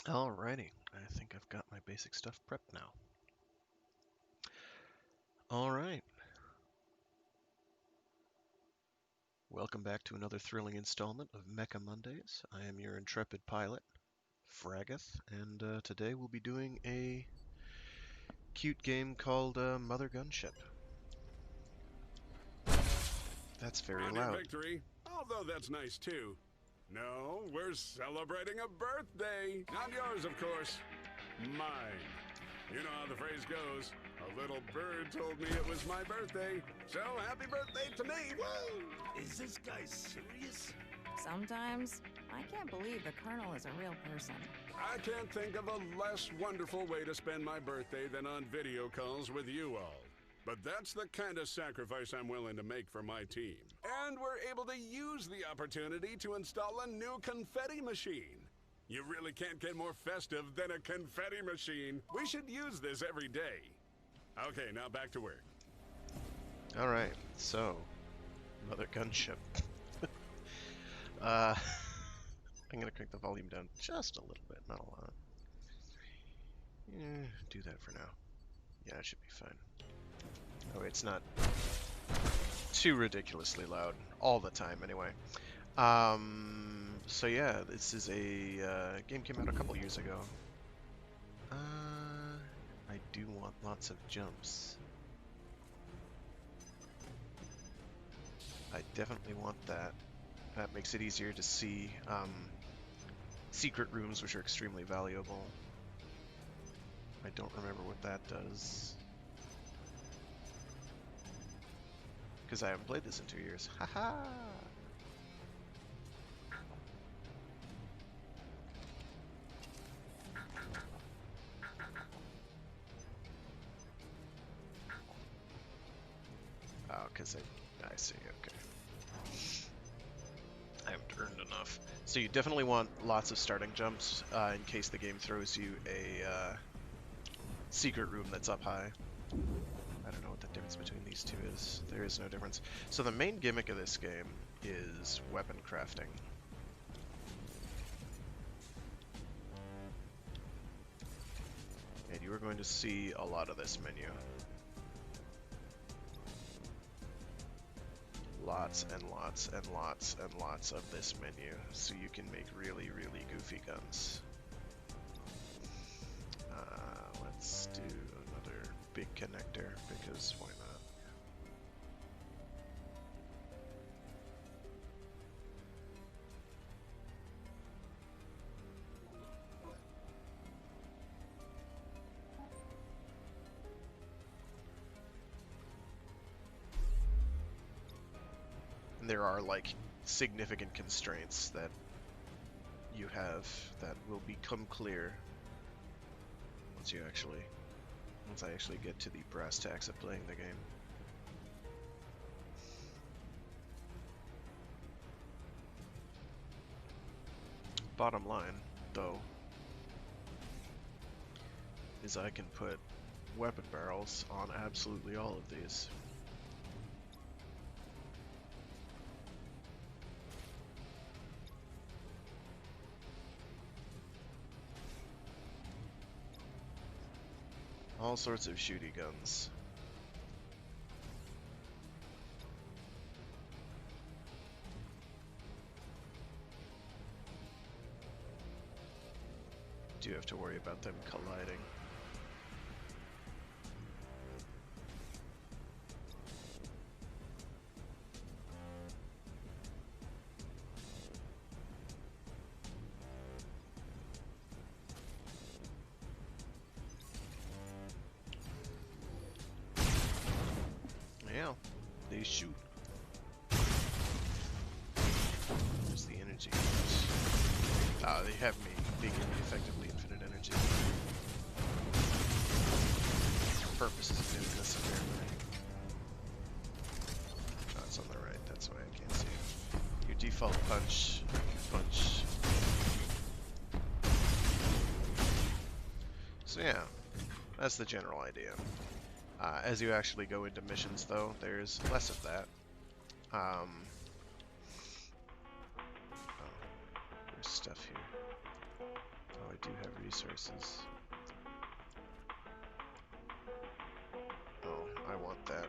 Alrighty, I think I've got my basic stuff prepped now. Alright, welcome back to another thrilling installment of Mecha Mondays. I am your intrepid pilot, Fraggoth, and today we'll be doing a cute game called MOTHERGUNSHIP. That's very On your loud. victory, although that's nice too. No, we're celebrating a birthday. Not yours, of course. Mine. You know how the phrase goes. A little bird told me it was my birthday. So happy birthday to me. Woo! Is this guy serious? Sometimes, I can't believe the Colonel is a real person. I can't think of a less wonderful way to spend my birthday than on video calls with you all. But that's the kind of sacrifice I'm willing to make for my team. And we're able to use the opportunity to install a new confetti machine. You really can't get more festive than a confetti machine. We should use this every day. Okay, now back to work. Alright, so, MOTHERGUNSHIP. I'm gonna crank the volume down just a little bit, not a lot. Do that for now. Yeah, it should be fine. Oh, it's not too ridiculously loud all the time, anyway. So yeah, this is a game came out a couple years ago. I do want lots of jumps. I definitely want that. That makes it easier to see secret rooms, which are extremely valuable. I don't remember what that does. Because I haven't played this in 2 years. Haha! Oh, because I see, okay. I haven't earned enough. So you definitely want lots of starting jumps in case the game throws you a secret room that's up high. I don't know what the difference between these two is. There is no difference. So the main gimmick of this game is weapon crafting. And you are going to see a lot of this menu. Lots and lots and lots and lots of this menu, so you can make really, really goofy guns. Let's do another big connector, because why not? And there are like significant constraints that you have that will become clear once I actually get to the brass tacks of playing the game. Bottom line, though, is I can put weapon barrels on absolutely all of these. All sorts of shooty guns. Do have to worry about them colliding. Yeah, they shoot. There's the energy. They have me being effectively infinite energy. Purposes of doing this apparently. Oh, it's on the right, that's why I can't see it. Your default punch. So yeah, that's the general idea. As you actually go into missions, though, there's less of that. Oh, there's stuff here. Oh, I do have resources. Oh, I want that.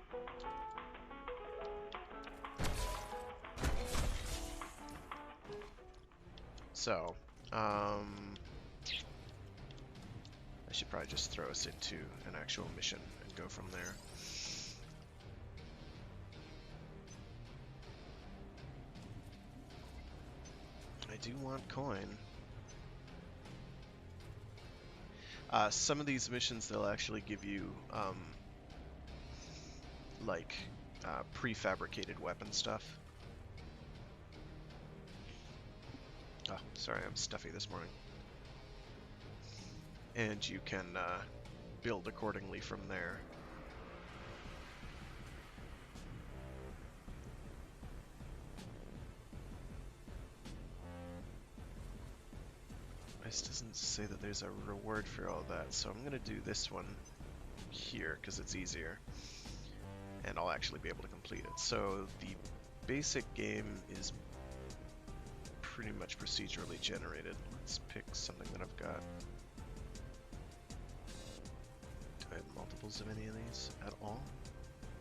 So, I should probably just throw us into an actual mission and go from there. I do want coin. Some of these missions, they'll actually give you, like, prefabricated weapon stuff. Oh, sorry, I'm stuffy this morning. And you can build accordingly from there. This doesn't say that there's a reward for all that, so I'm going to do this one here because it's easier. And I'll actually be able to complete it. So the basic game is pretty much procedurally generated. Let's pick something that I've got. Do I have multiples of any of these at all?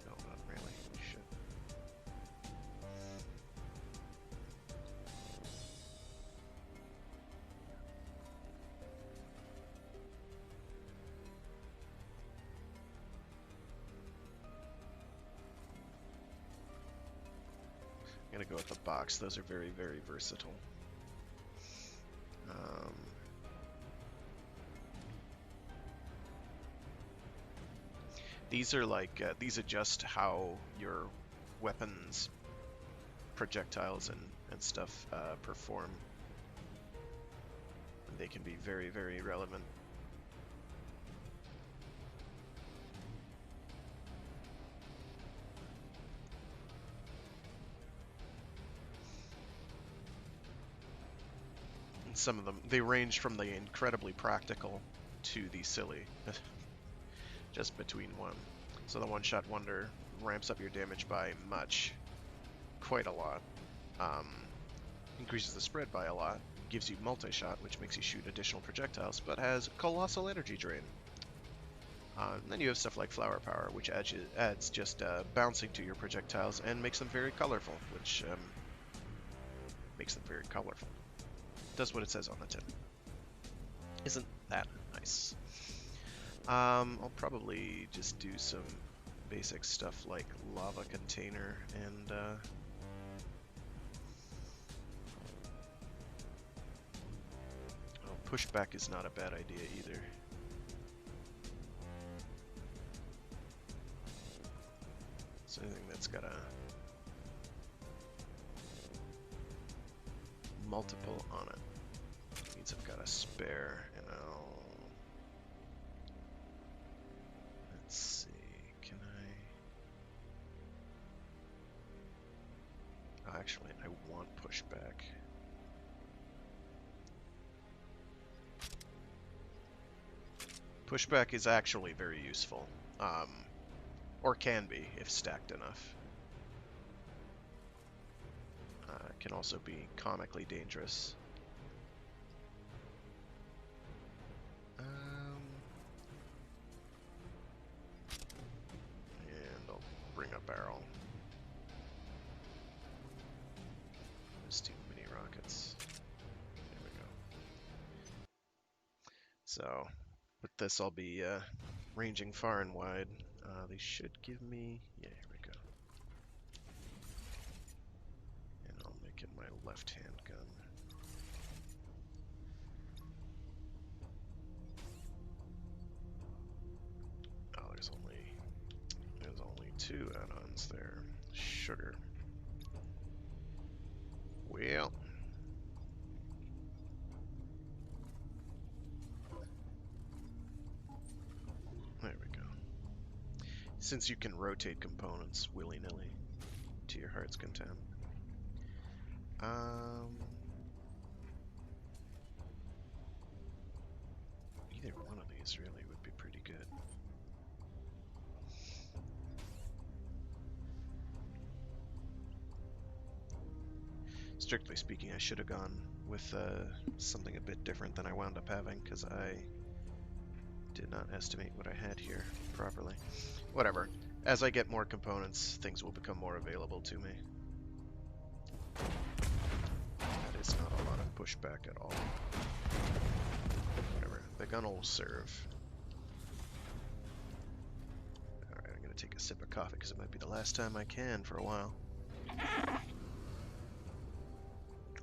No, not really. Shit. I'm gonna go with the box. Those are very, very versatile. These are like, these adjust how your weapons, projectiles, and stuff perform. They can be very, very relevant. And some of them, they range from the incredibly practical to the silly. Just between one. So the one-shot wonder ramps up your damage by much, quite a lot, increases the spread by a lot, gives you multi-shot, which makes you shoot additional projectiles, but has colossal energy drain. Then you have stuff like flower power, which adds just bouncing to your projectiles and makes them very colorful, which makes them very colorful. Does what it says on the tin. Isn't that nice? I'll probably just do some basic stuff like lava container and pushback is not a bad idea either. So anything that's got a multiple on it means I've got a spare, and I'll... Let's see, can I... Oh, actually, I want pushback. Pushback is actually very useful, or can be if stacked enough. It can also be comically dangerous. And I'll bring a barrel. There's too many rockets. There we go. So, with this I'll be ranging far and wide. They should give me... Yeah, here we go. And I'll make it my left-hand gun. Oh, there's only two add-ons there. Sugar. Well. There we go. Since you can rotate components willy-nilly to your heart's content. Either one of these really would be pretty good. Strictly speaking, I should have gone with something a bit different than I wound up having, because I did not estimate what I had here properly. Whatever. As I get more components, things will become more available to me. That is not a lot of pushback at all. Whatever. The gun will serve. Alright, I'm going to take a sip of coffee because it might be the last time I can for a while.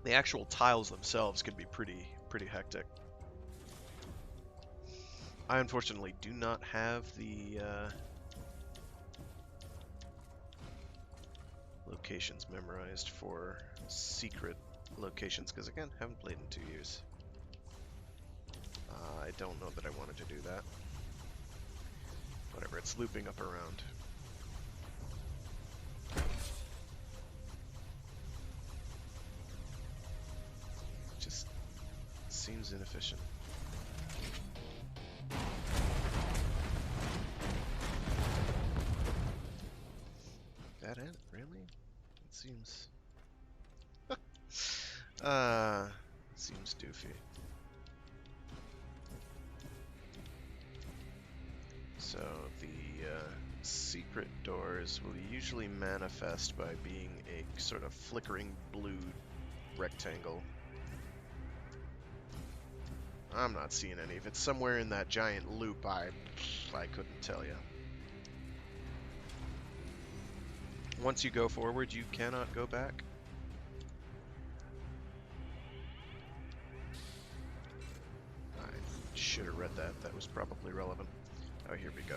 The actual tiles themselves can be pretty hectic. I unfortunately do not have the locations memorized for secret locations, because again, haven't played in 2 years. I don't know that I wanted to do that. Whatever, it's looping up around. Just seems inefficient. That it? Really? It seems... seems doofy. So, the secret doors will usually manifest by being a sort of flickering blue rectangle. I'm not seeing any. If it's somewhere in that giant loop, I couldn't tell you. Once you go forward, you cannot go back. I should have read that. That was probably relevant. Oh, here we go.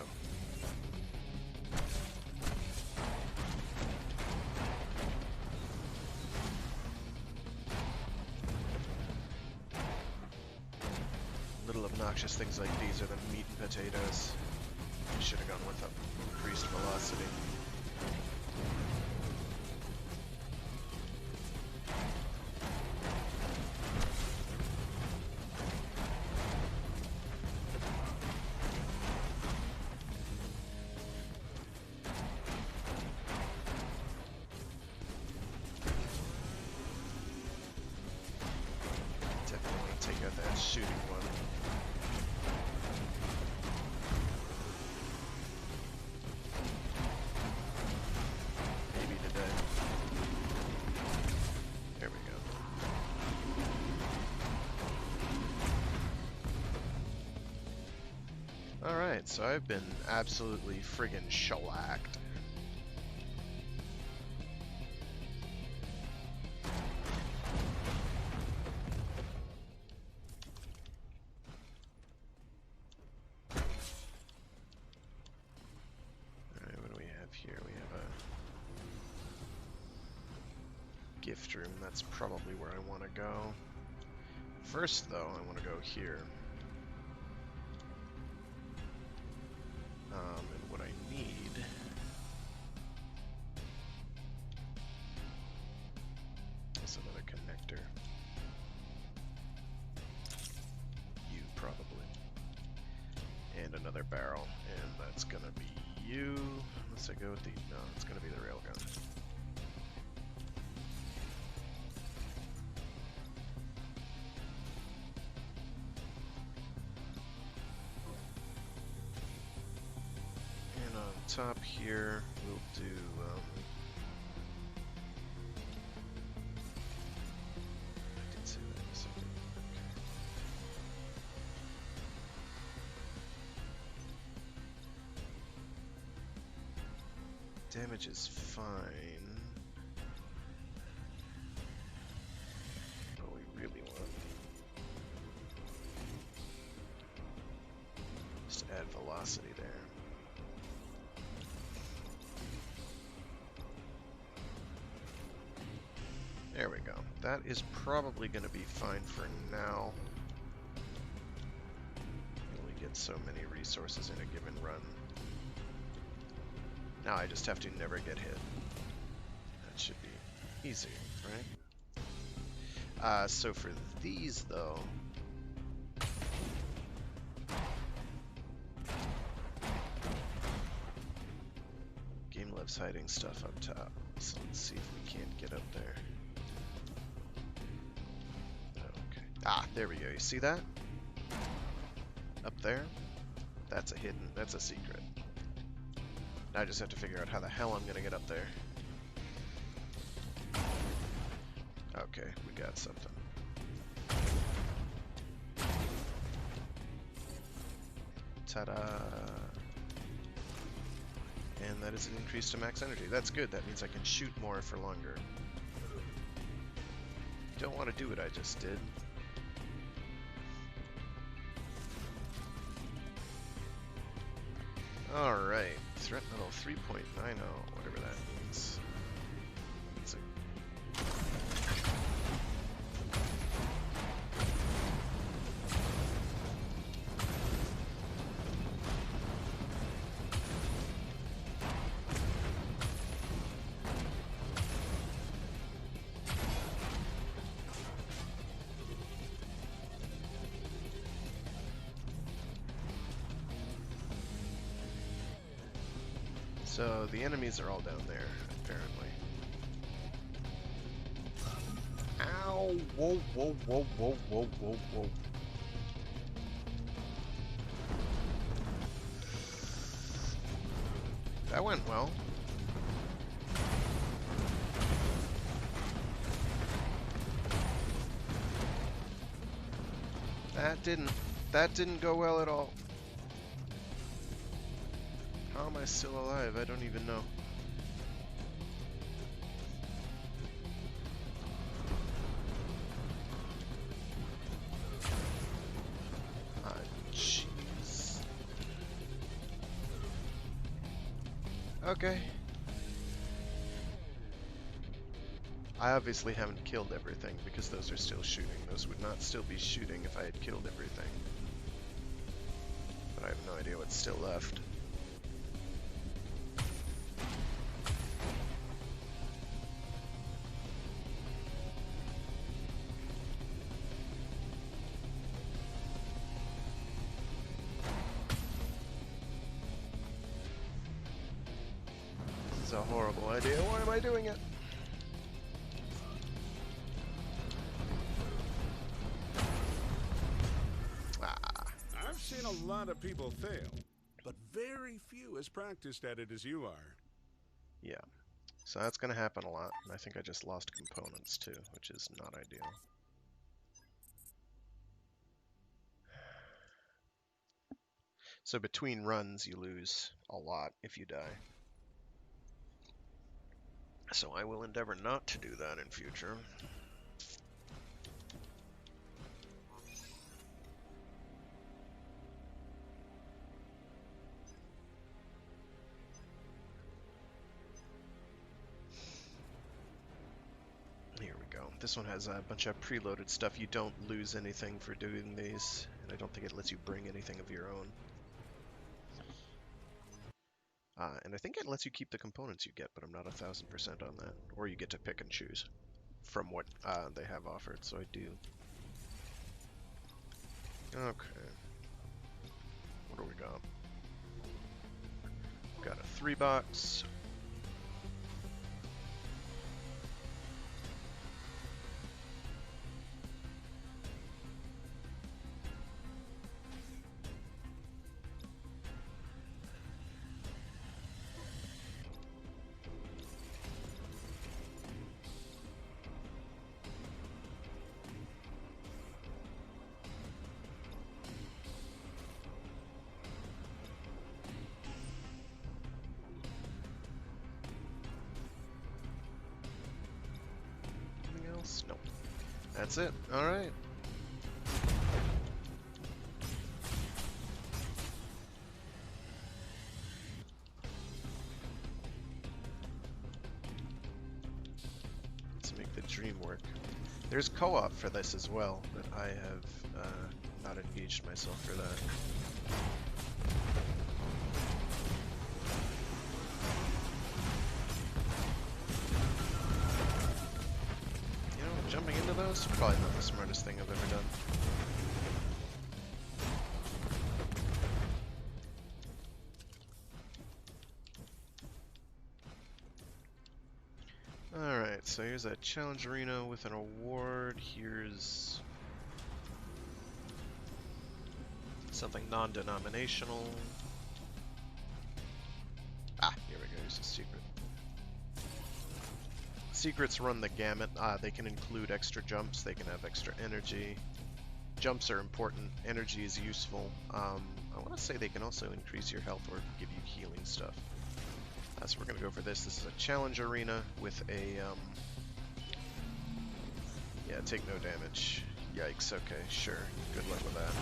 Little obnoxious things like these are the meat and potatoes. Should have gone with increased velocity. Shooting one. Maybe today. There we go. Alright, so I've been absolutely friggin' shellacked. Gift room, that's probably where I want to go. First, though, I want to go here. And what I need is another connector. You, probably. And another barrel. And that's going to be you. Unless I go with the... No, it's going to be the railgun. Top here, we'll do I did say that in a second. Okay. Damage is fine. What we really want is to add velocity there. There we go. That is probably going to be fine for now. You only get so many resources in a given run. Now I just have to never get hit. That should be easy, right? So for these, though... Game loves hiding stuff up top. So let's see if we can't get up there. Ah, there we go. You see that? Up there? That's a secret. Now I just have to figure out how the hell I'm gonna get up there. Okay, we got something. Ta-da! And that is an increase to max energy. That's good. That means I can shoot more for longer. Don't want to do what I just did. Alright, threat level 3.90, whatever that means. It's a... So the enemies are all down there, apparently. Ow! Whoa, whoa, whoa, whoa, whoa, whoa, whoa. That went well. That didn't go well at all. How am I still alive? I don't even know. Ah, jeez. Okay. I obviously haven't killed everything because those are still shooting. Those would not still be shooting if I had killed everything. But I have no idea what's still left. This is a horrible idea. Why am I doing it? I've seen a lot of people fail, but very few as practiced at it as you are. Yeah. So that's going to happen a lot, and I think I just lost components too, which is not ideal. So between runs, you lose a lot if you die. So I will endeavor not to do that in future. Here we go. This one has a bunch of preloaded stuff. You don't lose anything for doing these, and I don't think it lets you bring anything of your own. And I think it lets you keep the components you get, but I'm not 1000% on that. Or you get to pick and choose from what they have offered, so I do. Okay. What do we got? Got a 3-box. Nope. That's it. Alright. Let's make the dream work. There's co-op for this as well, but I have not engaged myself for that. Jumping into those? Probably not the smartest thing I've ever done. Alright, so here's a challenge arena with an award. Here's Something non-denominational. Ah, here we go. Here's a secret. Secrets run the gamut. They can include extra jumps. They can have extra energy. Jumps are important. Energy is useful. I want to say they can also increase your health or give you healing stuff. So we're going to go for this. This is a challenge arena with a... yeah, take no damage. Yikes, okay, sure. Good luck with that.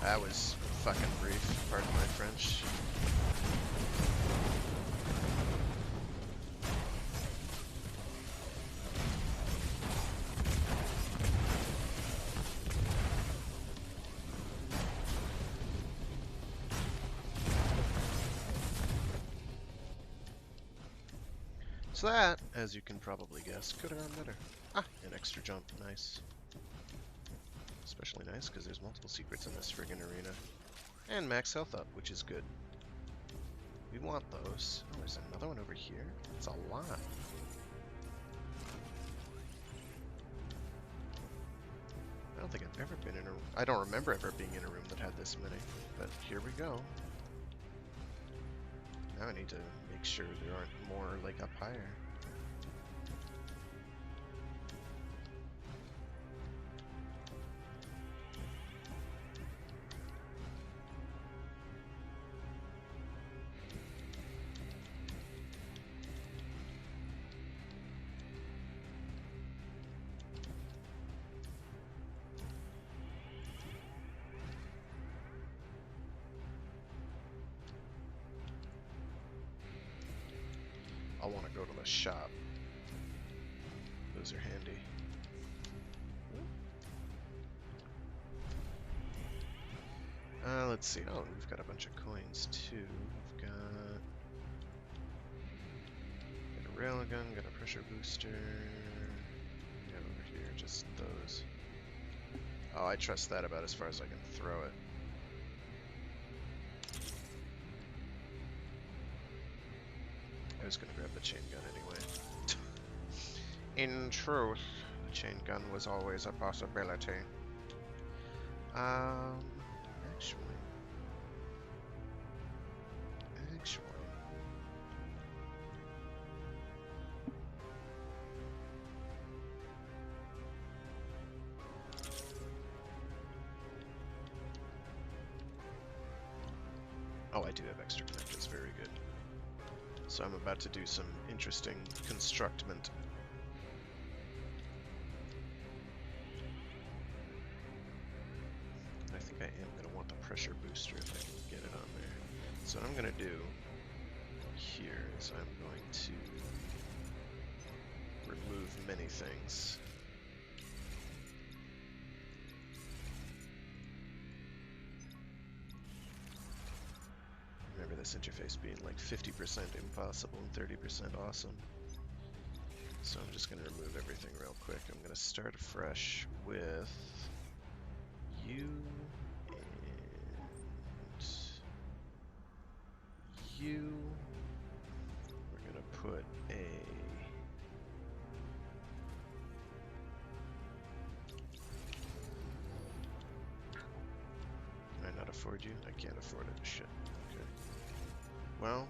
That was fucking brief, pardon my French. So that, as you can probably guess, could have gone better. Ah, an extra jump, nice. Especially nice because there's multiple secrets in this friggin' arena. And max health up, which is good. We want those. Oh, there's another one over here? It's a lot. I don't think I've ever been in a... I don't remember ever being in a room that had this many, but here we go. Now I need to make sure there aren't more, like, up higher. I want to go to the shop. Those are handy. Let's see. Oh, we've got a bunch of coins too. We've got a railgun, got a pressure booster. Yeah, over here, just those. Oh, I trust that about as far as I can throw it. I was gonna grab the chain gun anyway. In truth, the chain gun was always a possibility. Actually. Oh, I do have extra connectors, very good. So I'm about to do some interesting constructment. I think I am going to want the pressure booster if I can get it on there. So what I'm going to do here is I'm going to remove many things. Remember this interface being like 50% impossible and 30% awesome. So I'm just going to remove everything real quick. I'm going to start afresh with you and you. We're going to put a... Can I not afford you? I can't afford it. Shit. Okay. Well...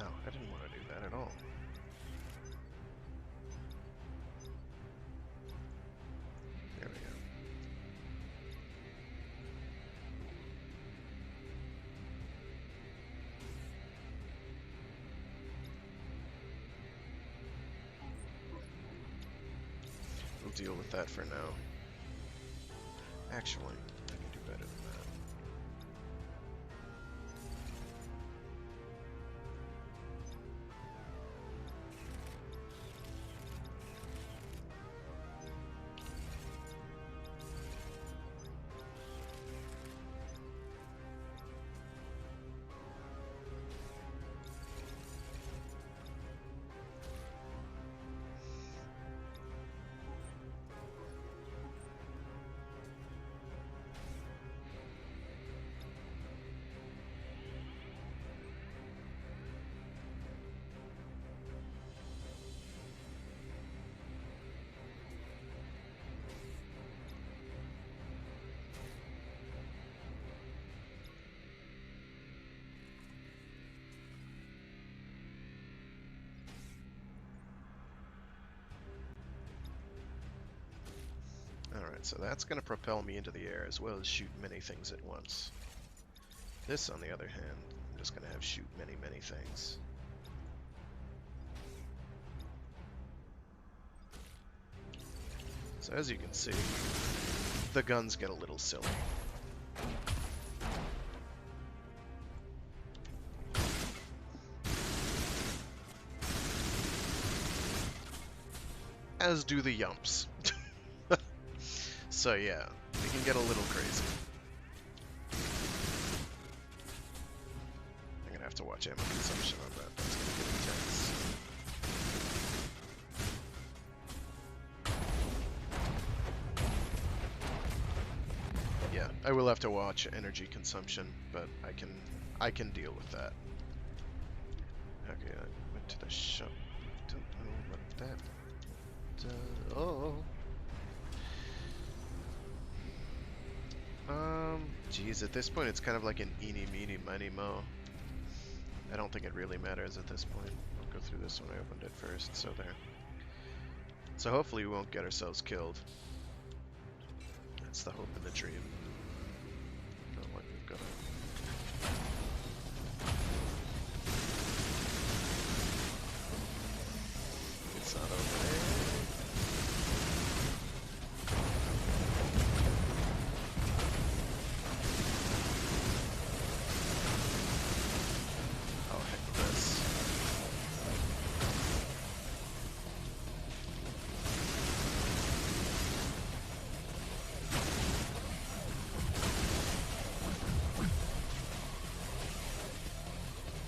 Oh, I didn't want to do that at all. There we go. We'll deal with that for now. Actually, I can do better than Alright, so that's going to propel me into the air as well as shoot many things at once. This, on the other hand, I'm just going to have shoot many, many things. So as you can see, the guns get a little silly. As do the yumps. So yeah, it can get a little crazy. I'm gonna have to watch ammo consumption on that. That's gonna get intense. Yeah, I will have to watch energy consumption, but I can deal with that. Okay, I went to the shop. Don't know what that does. Oh. Geez, at this point it's kind of like an eeny, meeny, miny, mo. I don't think it really matters at this point. I'll go through this one. I opened it first, so there. So hopefully we won't get ourselves killed. That's the hope and the dream. Oh, what, we've got it's not over there.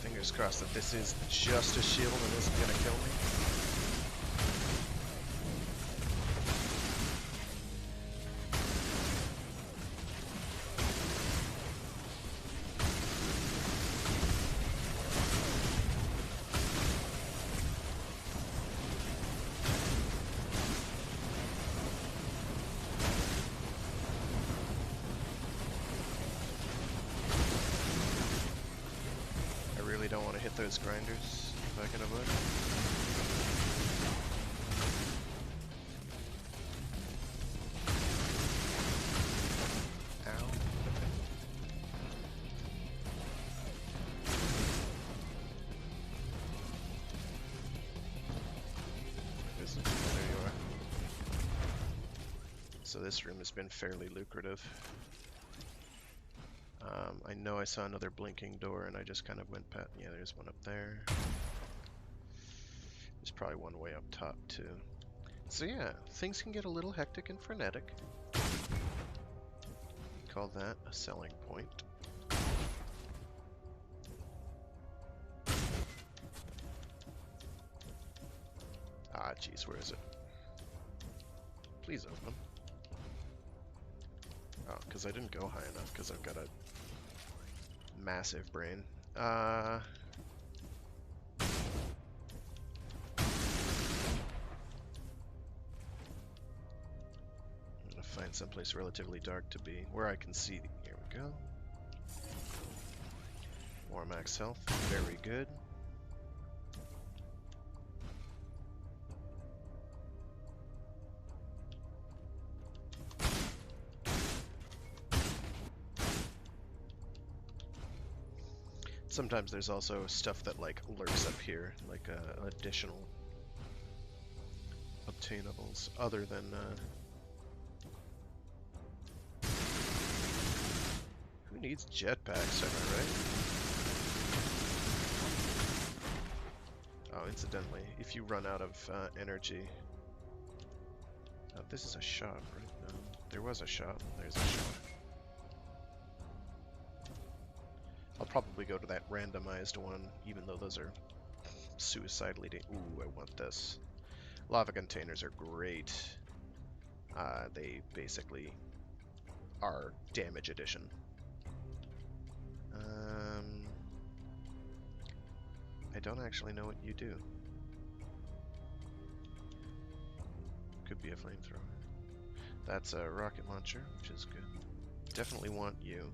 Fingers crossed that this is just a shield and isn't gonna kill me. Don't want to hit those grinders if I can avoid it. Ow. There you are. So this room has been fairly lucrative. I know I saw another blinking door and I just kind of went past. Yeah, there's one up there. There's probably one way up top too. So yeah, things can get a little hectic and frenetic. Call that a selling point. Ah, jeez, where is it? Please open. Oh, because I didn't go high enough because I've got a massive brain. I'm gonna find someplace relatively dark to be, where I can see. Here we go. More max health, very good. Sometimes there's also stuff that like lurks up here, like additional obtainables, other than who needs jetpacks, am I right? Oh, incidentally, if you run out of energy, this is a shop, right? No, there was a shop. There's a shop. I'll probably go to that randomized one, even though those are suicidally ooh, I want this. Lava containers are great. They basically are damage addition. I don't actually know what you do. Could be a flamethrower. That's a rocket launcher, which is good. Definitely want you.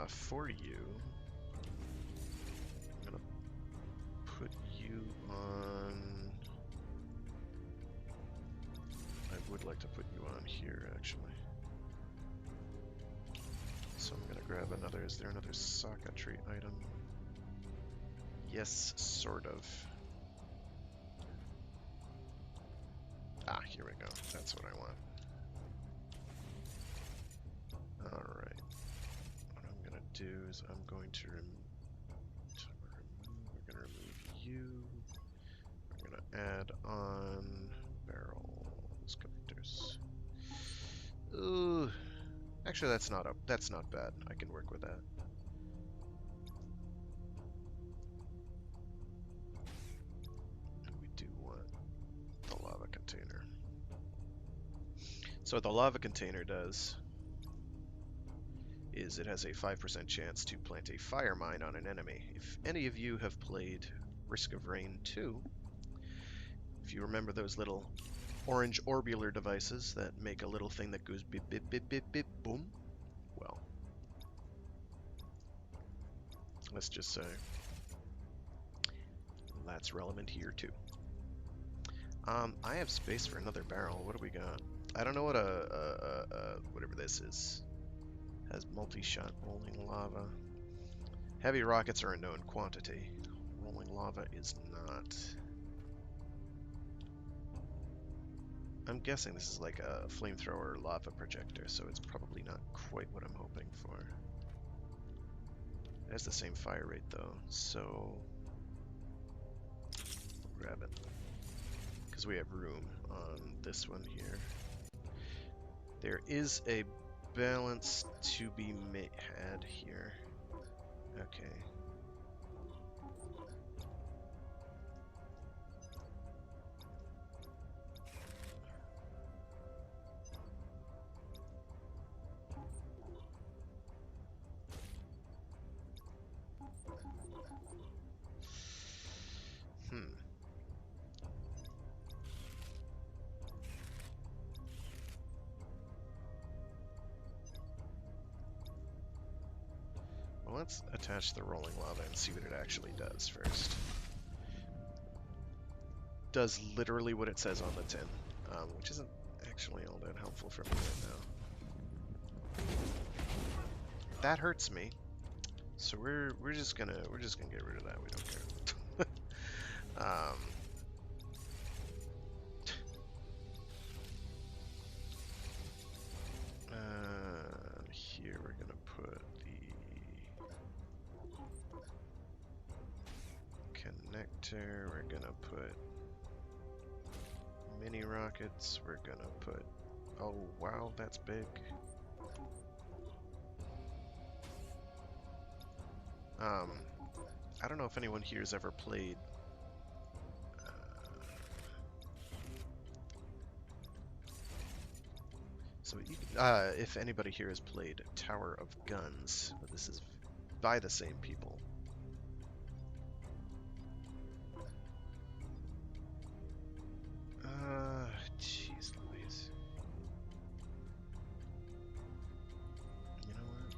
For you, I'm gonna put you on. I would like to put you on here, actually. So I'm gonna grab another. Is there another socketry item? Yes, sort of. Ah, here we go. That's what I want. Alright. What I'm gonna do is I'm going to we're gonna remove you. We're gonna add on barrels collectors. Ooh. Actually, that's not bad. I can work with that. And we do want the lava container. So what the lava container does is it has a 5% chance to plant a fire mine on an enemy. If any of you have played Risk of Rain 2, if you remember those little orange orbular devices that make a little thing that goes bip bip bip bip bip boom, well, let's just say that's relevant here too. I have space for another barrel. What do we got? I don't know what whatever this is. Has multi-shot rolling lava. Heavy rockets are a known quantity. Rolling lava is not. I'm guessing this is like a flamethrower lava projector, so it's probably not quite what I'm hoping for. It has the same fire rate though, so we'll grab it. Because we have room on this one here. There is a balance to be had here. Okay. Well, let's attach the rolling lava and see what it actually does first. Does literally what it says on the tin, which isn't actually all that helpful for me right now. That hurts me, so we're just gonna get rid of that. We don't care. Here we're gonna put the connector. We're gonna put mini rockets. We're gonna put. Oh wow, that's big. I don't know if anyone here has ever played. So you can, if anybody here has played Tower of Guns, but this is by the same people. Jeez Louise. You know what?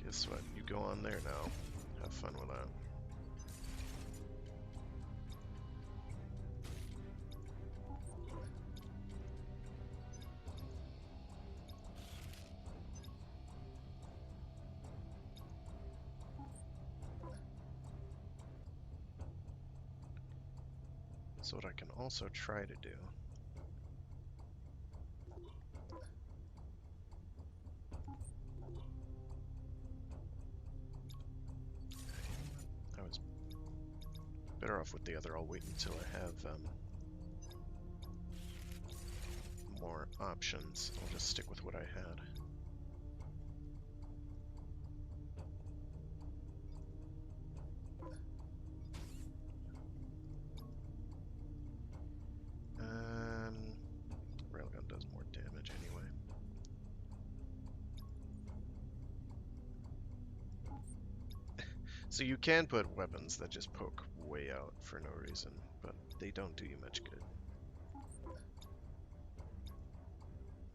Guess what? You go on there now. Have fun with that. So what I can also try to do I was better off with the other. I'll wait until I have more options. I'll just stick with what I had. Railgun does more damage anyway. So you can put weapons that just poke way out for no reason, but they don't do you much good.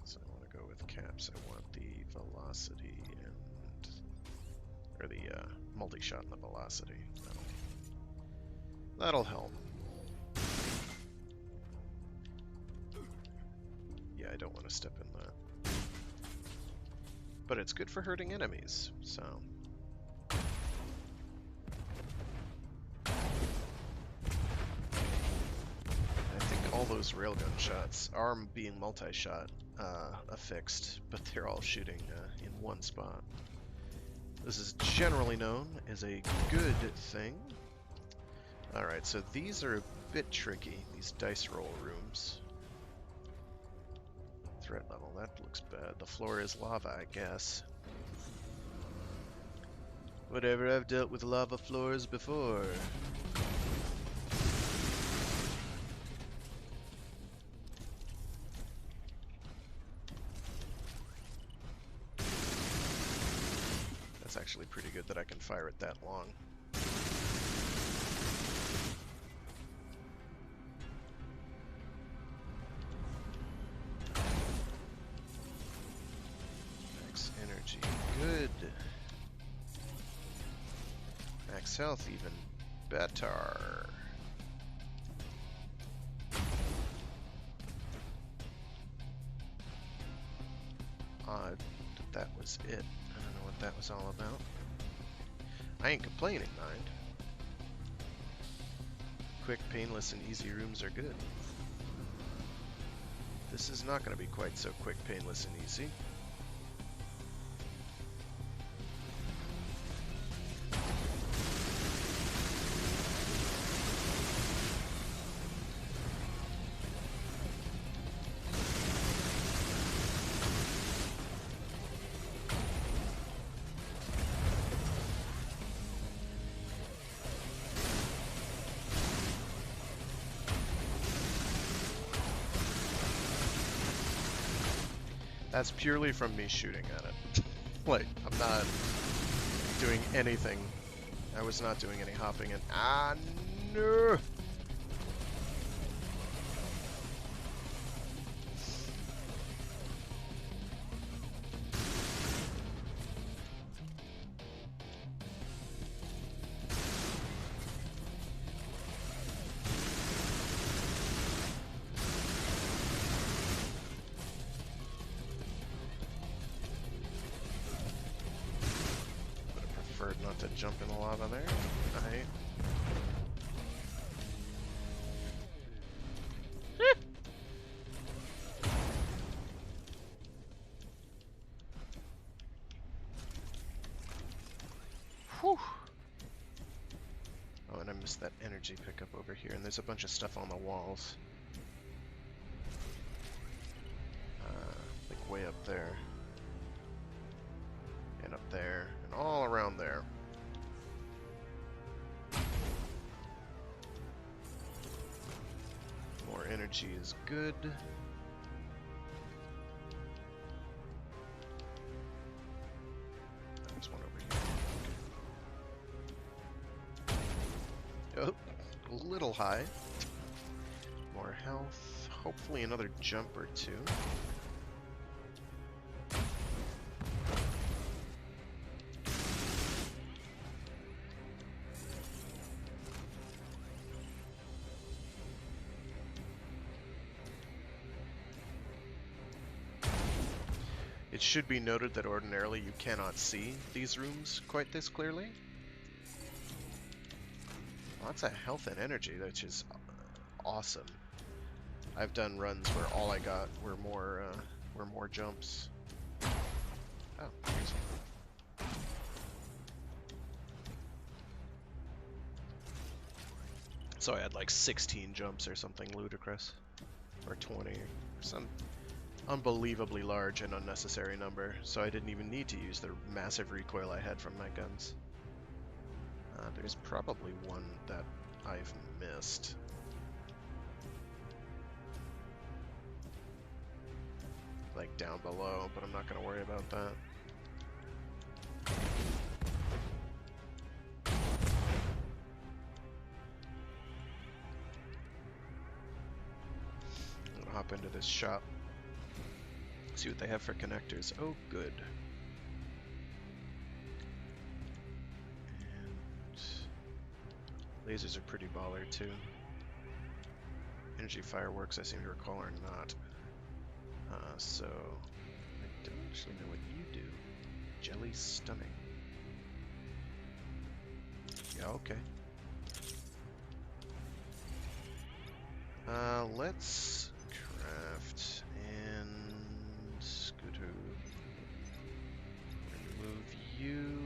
So I want to go with caps. I want the velocity and... or the multi-shot and the velocity. That'll help. Yeah, I don't want to step in that. But it's good for hurting enemies, so... all those railgun shots are being multi-shot affixed, but they're all shooting in one spot. This is generally known as a good thing. Alright, so these are a bit tricky, these dice roll rooms. Threat level, that looks bad. The floor is lava, I guess. Whatever, I've dealt with lava floors before. That's actually pretty good that I can fire it that long. Max energy, good. Max health, even better. Odd that was it. I don't know what that was all about. I ain't complaining, mind. Quick, painless, and easy rooms are good. This is not going to be quite so quick, painless, and easy. That's purely from me shooting at it. Like, I'm not doing anything. I was not doing any hopping and... Ah, no! Not to jump in the lava there. Alright. Whew. Oh, and I missed that energy pickup over here, and there's a bunch of stuff on the walls. Like way up there. And up there, and all around there. More energy is good. There's one over here. Oh, a little high. More health. Hopefully another jump or two. It should be noted that ordinarily you cannot see these rooms quite this clearly. Lots of health and energy, which is awesome. I've done runs where all I got were more jumps. Oh, here's one. So I had like 16 jumps or something ludicrous, or 20, or some unbelievably large and unnecessary number, so I didn't even need to use the massive recoil I had from my guns. There's probably one that I've missed. Like down below, but I'm not going to worry about that. I'm going to hop into this shop. Let's see what they have for connectors. Oh, good. And lasers are pretty baller too. Energy fireworks, I seem to recall, are not. So I don't actually know what you do. Jelly stunning. Yeah, okay. Let's craft and scooter. Remove you.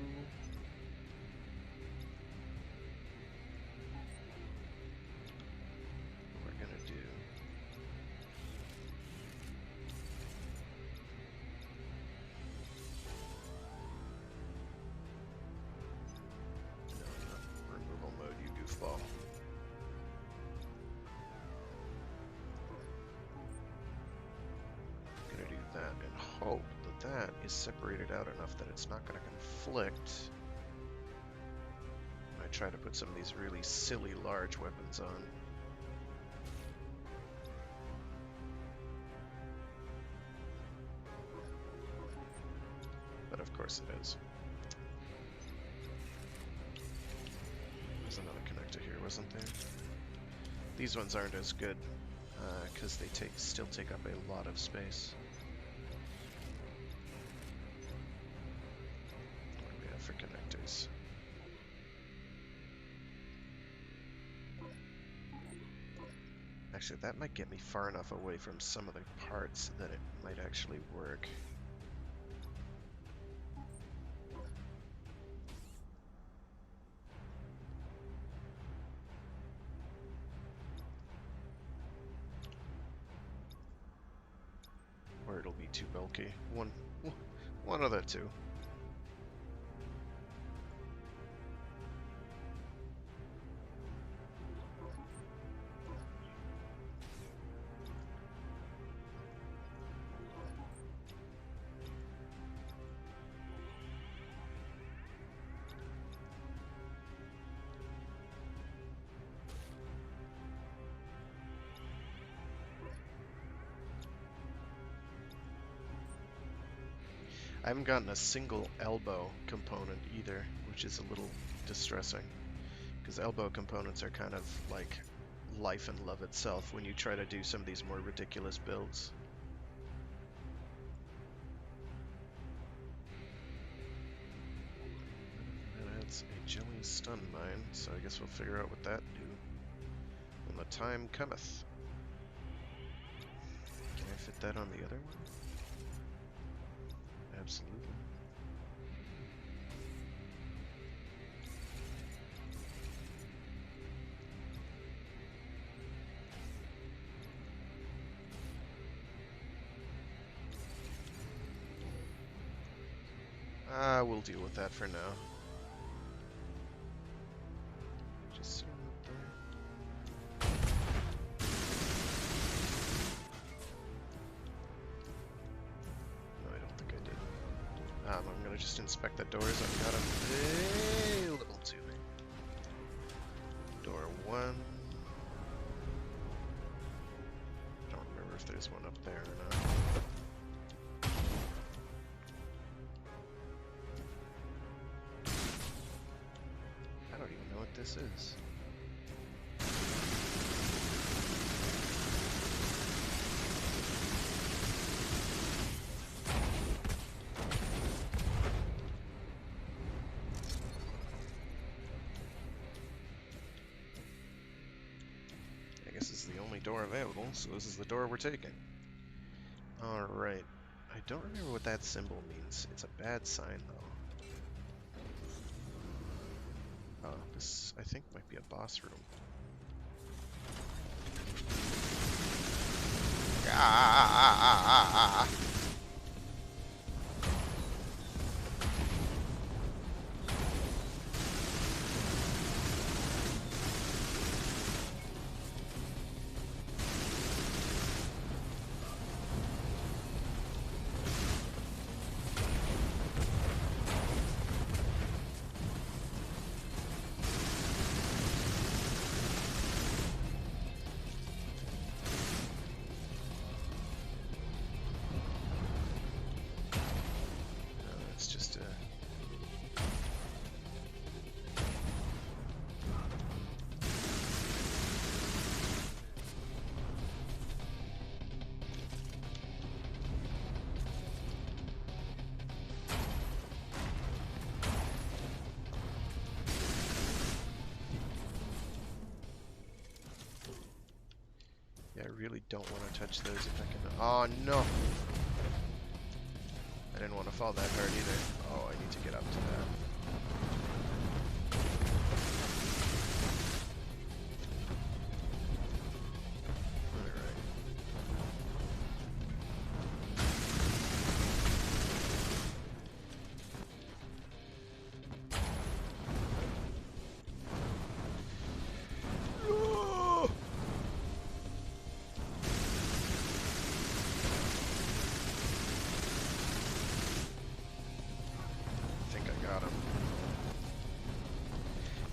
What we're gonna do. No, not removal mode, you goofball. And hope that that is separated out enough that it's not going to conflict when I try to put some of these really silly large weapons on. But of course it is. There's another connector here, wasn't there? These ones aren't as good because they still take up a lot of space. For connectors. Actually, that might get me far enough away from some of the parts that it might actually work. Or it'll be too bulky. One of the two. I haven't gotten a single elbow component either, which is a little distressing, because elbow components are kind of like life and love itself when you try to do some of these more ridiculous builds. And it's a jelly stun mine, so I guess we'll figure out what that do when the time cometh. Can I fit that on the other one? Absolutely. We'll deal with that for now. Just sit up there. No, I don't think I did. I'm gonna just inspect the doors. I've got them available to me. Door 1. I don't remember if there's one up there or not. I don't even know what this is. Door available, so this is the door we're taking. Alright. I don't remember what that symbol means. It's a bad sign, though. Oh, this, I think, might be a boss room. Ah! really don't want to touch those if I can. Oh no! I didn't want to fall that hard either. Oh, I need to get up to that.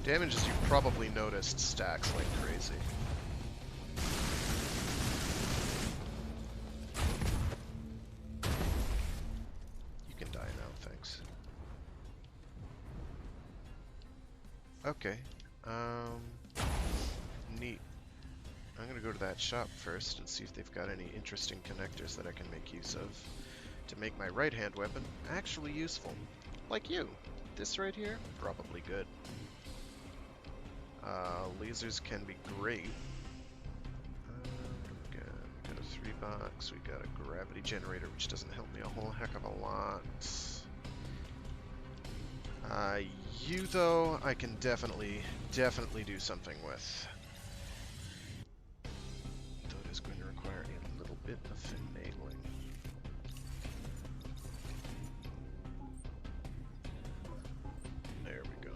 Damage, as you've probably noticed, stacks like crazy. You can die now, thanks. Okay. Neat. I'm gonna go to that shop first and see if they've got any interesting connectors that I can make use of to make my right-hand weapon actually useful. Like you. This right here, probably good. Lasers can be great. We got a 3-box, we got a gravity generator, which doesn't help me a whole heck of a lot. You though, I can definitely do something with. Though it is going to require a little bit of finagling. There we go.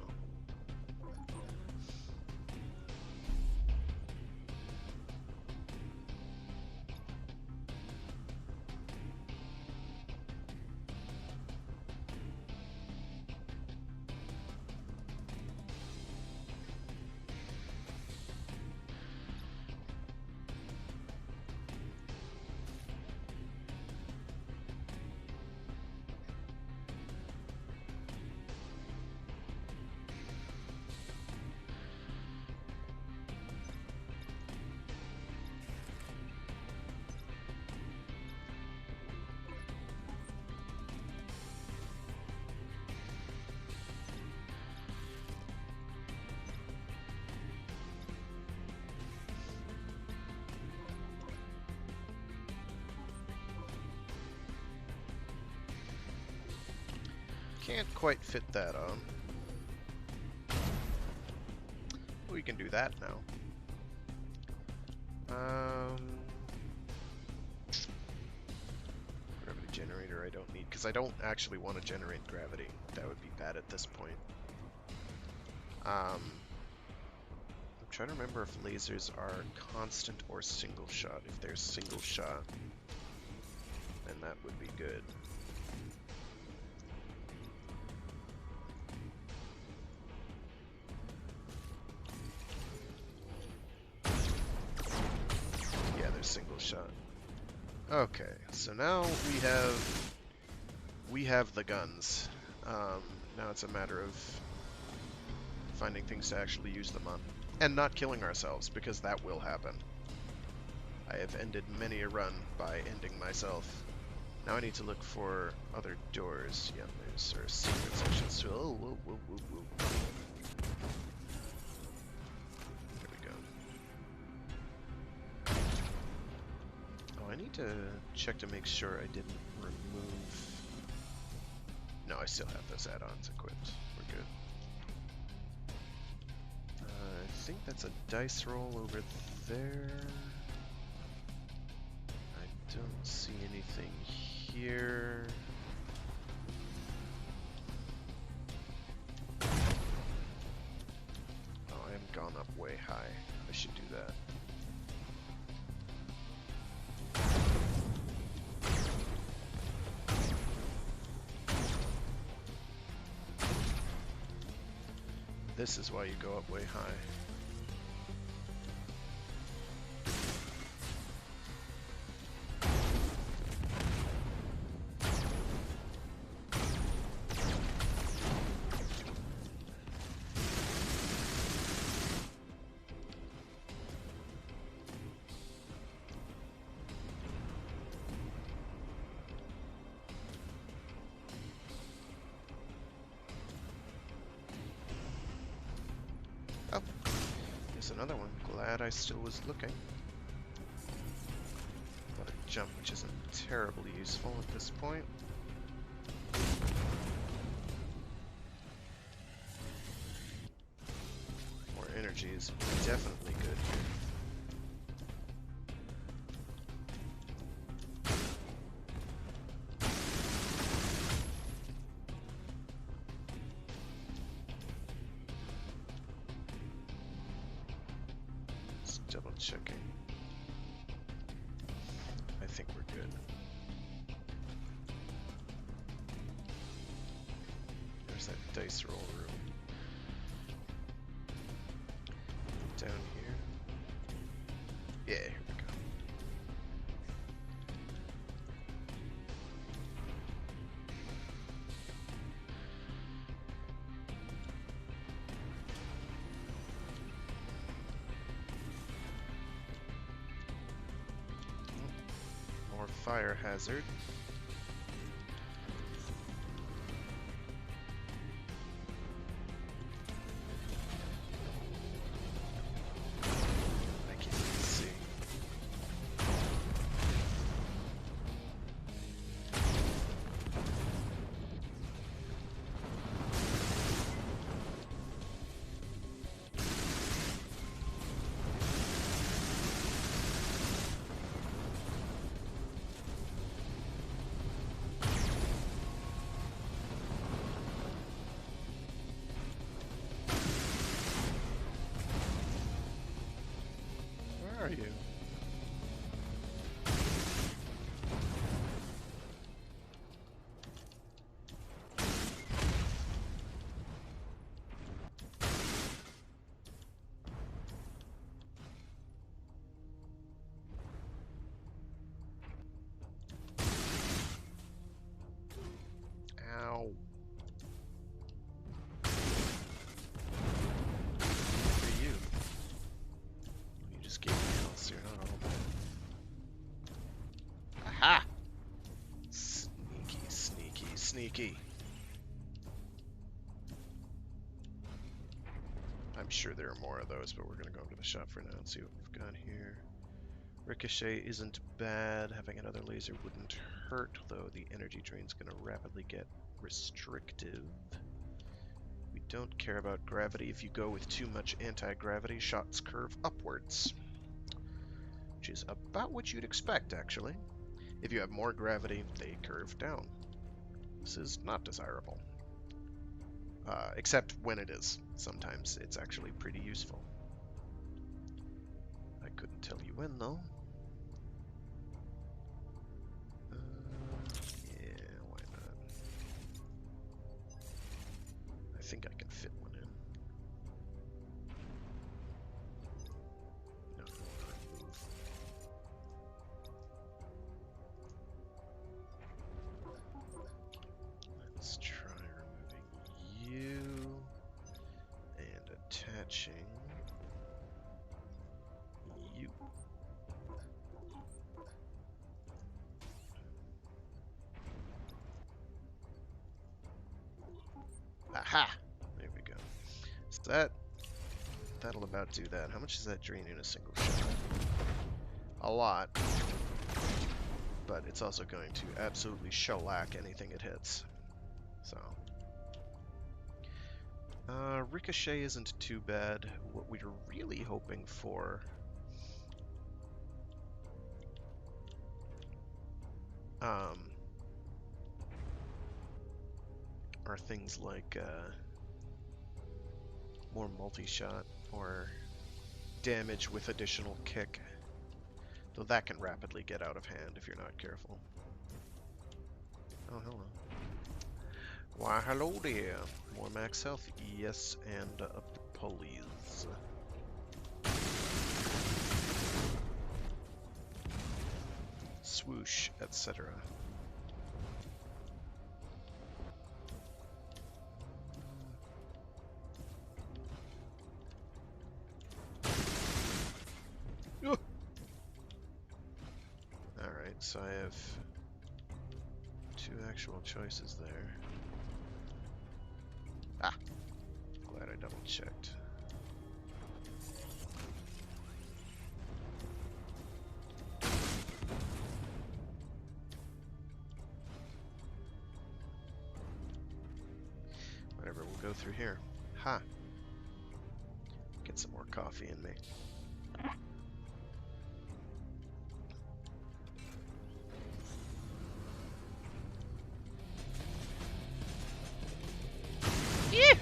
Can't quite fit that on. We can do that now. Gravity generator I don't need, because I don't actually want to generate gravity. That would be bad at this point. I'm trying to remember if lasers are constant or single shot. If they're single shot, then that would be good. Single shot. Okay, so now we have the guns. Now it's a matter of finding things to actually use them on, and not killing ourselves, because that will happen. I have ended many a run by ending myself. Now I need to look for other doors. Yeah, there's our secret section. So, whoa, whoa, whoa, whoa. I need to check to make sure I didn't remove... No, I still have those add-ons equipped. We're good. I think that's a dice roll over there. I don't see anything here. Oh, I haven't gone up way high. I should do that. This is why you go up way high. Oh, there's another one. Glad I still was looking. jump, which isn't terribly useful at this point. More energy is definitely good here. Just double checking. I think we're good. There's that dice roll room. Down here. Yeah, here we go. More fire hazard. I can't even see. Where are you? Ow. For you. You just gave me health, so you're not all bad. Aha! Sneaky, sneaky, sneaky. I'm sure there are more of those, but we're gonna go into the shop for now and see what we've got here. Ricochet isn't bad. Having another laser wouldn't hurt, though the energy drain's gonna rapidly get restrictive. We don't care about gravity. If you go with too much anti-gravity, shots curve upwards. Which is about what you'd expect, actually. If you have more gravity, they curve down. This is not desirable. Except when it is. Sometimes it's actually pretty useful. I couldn't tell you when, though. Yeah, why not? I think I can fit one in. No, move. Let's try removing you and attaching you. Aha! There we go. So that'll about do that. How much does that drain in a single shot? A lot. But it's also going to absolutely shellac anything it hits. So. Ricochet isn't too bad. What we're really hoping for are things like more multi-shot or damage with additional kick. Though that can rapidly get out of hand if you're not careful. Oh, hello. Why, hello there. More max health? Yes, and up the pulleys. Swoosh, etc. Alright, so I have two actual choices there. Ah! Glad I double checked. through here. Ha! Get some more coffee in me. Yeah!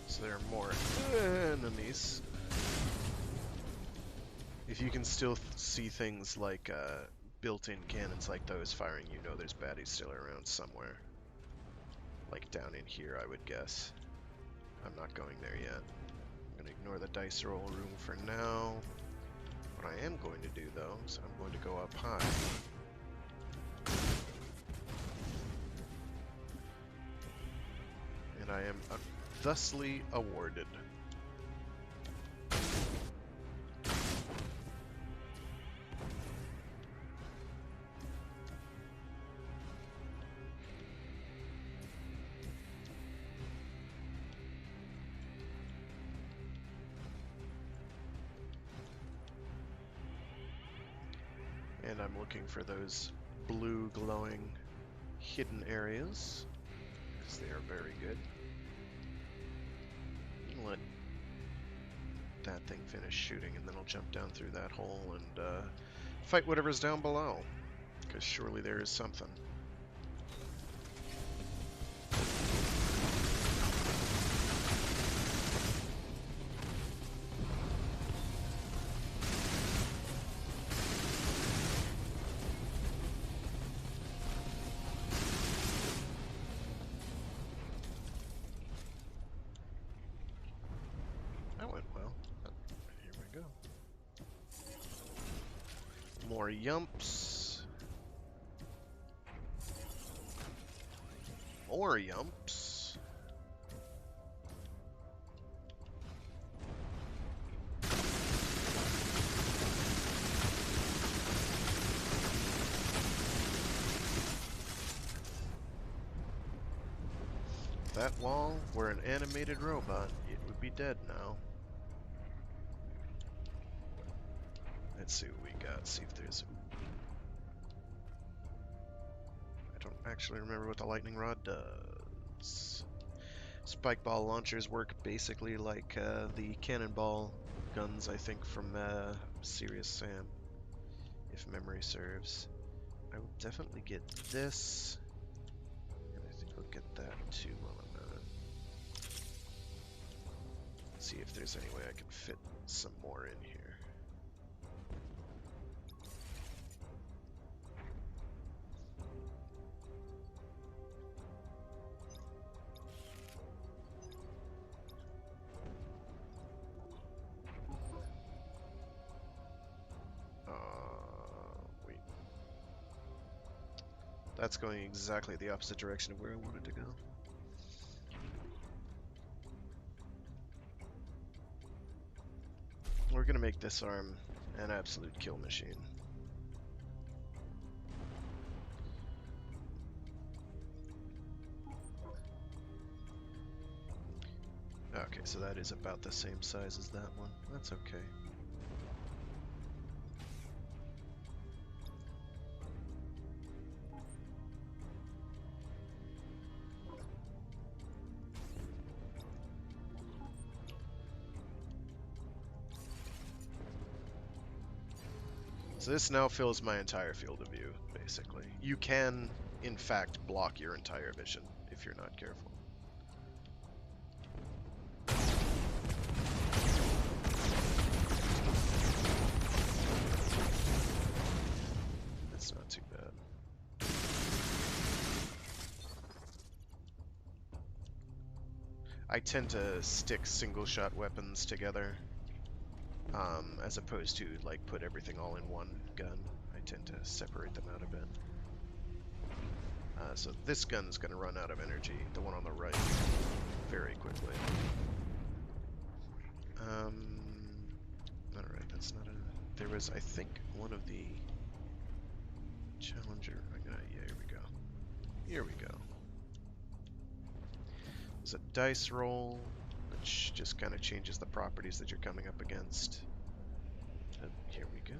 So there are more enemies. If you can still see things like built-in cannons like those firing, you know there's baddies still around somewhere. Like down in here, I would guess. I'm not going there yet. I'm going to ignore the dice roll room for now. What I am going to do, though, is I'm going to go up high. And I am thusly awarded. And I'm looking for those blue glowing hidden areas, because they are very good. Let that thing finish shooting, and then I'll jump down through that hole and fight whatever's down below, because surely there is something. More yumps. More yumps. If that wall were an animated robot, it would be dead now. Let's see what we got, see if there's... I don't actually remember what the lightning rod does. Spike ball launchers work basically like the cannonball guns, I think, from Serious Sam, if memory serves. I will definitely get this, and I think I'll get that too while I'm at it. See if there's any way I can fit some more in here. Wait. That's going exactly the opposite direction of where I wanted to go. We're gonna make this arm an absolute kill machine. Okay, so that is about the same size as that one. That's okay. So this now fills my entire field of view, basically. You can, in fact, block your entire vision if you're not careful. That's not too bad. I tend to stick single-shot weapons together. As opposed to, like, put everything all in one gun. I tend to separate them out a bit. So this gun's gonna run out of energy, the one on the right, very quickly. Alright, that's not a... There was, I think, one of the Challenger. Yeah, here we go. Here we go. There's a dice roll, which just kind of changes the properties that you're coming up against. Here we go.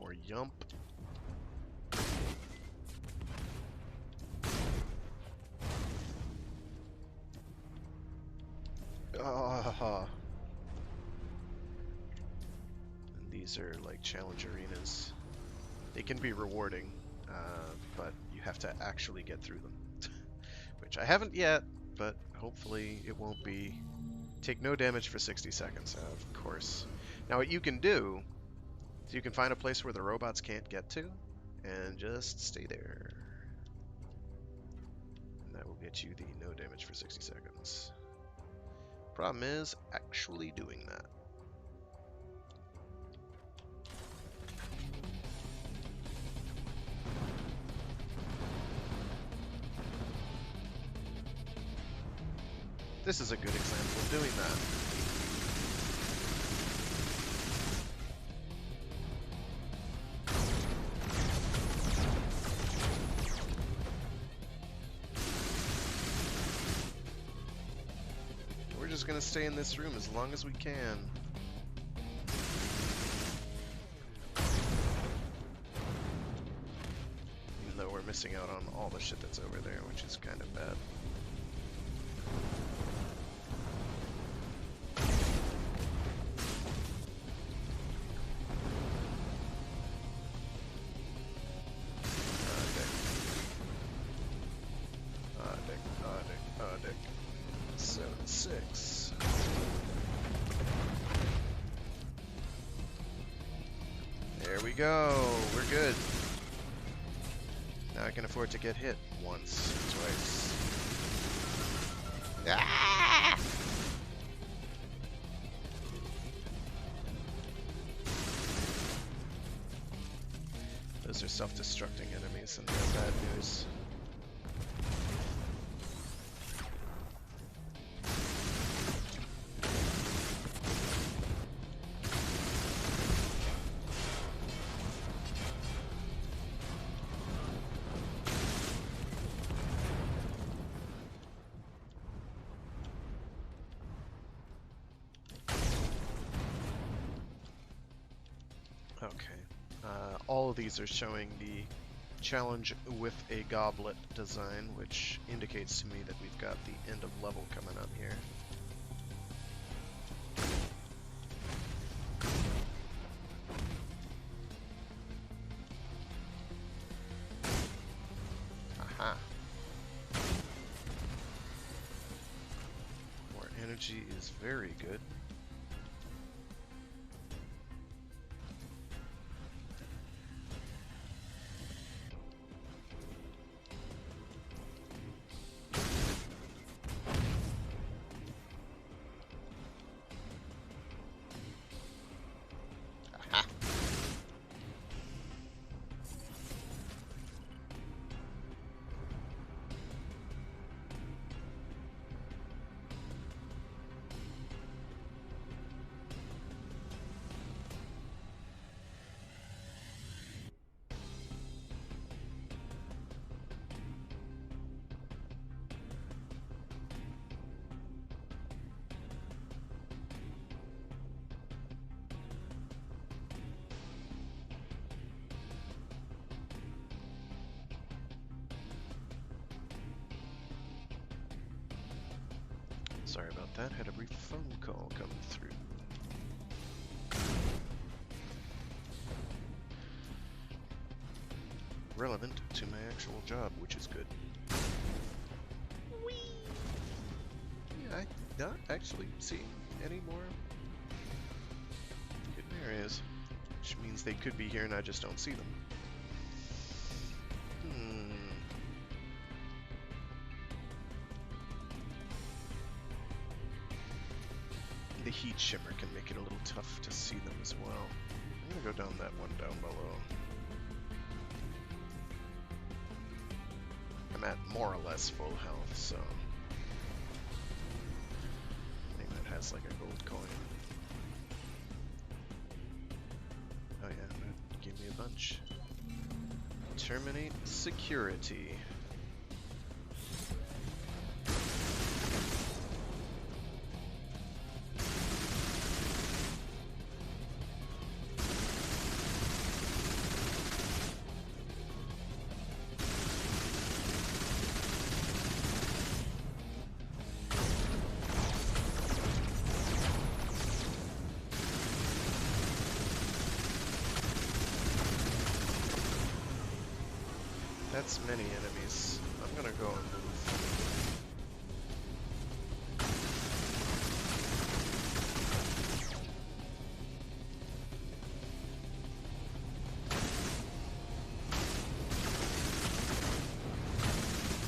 More yump. Ah. And these are like challenge arenas. They can be rewarding, but you have to actually get through them. Which I haven't yet, but hopefully it won't be. Take no damage for 60 seconds, of course. Now what you can do is you can find a place where the robots can't get to, and just stay there. And that will get you the no damage for 60 seconds. Problem is actually doing that. This is a good example of doing that. We're just gonna stay in this room as long as we can. Even though we're missing out on all the shit that's over there, which is kind of bad. There we go. We're good. Now I can afford to get hit once, twice. Ah! Those are self-destructing enemies, and they're bad news. Okay, all of these are showing the challenge with a goblet design, which indicates to me that we've got the end of level coming up here. Aha! More energy is very good. Sorry about that, had a brief phone call come through. Relevant to my actual job, which is good. Whee! Yeah, I'm not actually seeing any more hidden areas, which means they could be here and I just don't see them. The heat shimmer can make it a little tough to see them as well. I'm gonna go down that one down below. I'm at more or less full health, so I think that has like a gold coin. Oh yeah, that gave me a bunch. Terminate security. That's many enemies. I'm gonna go and move.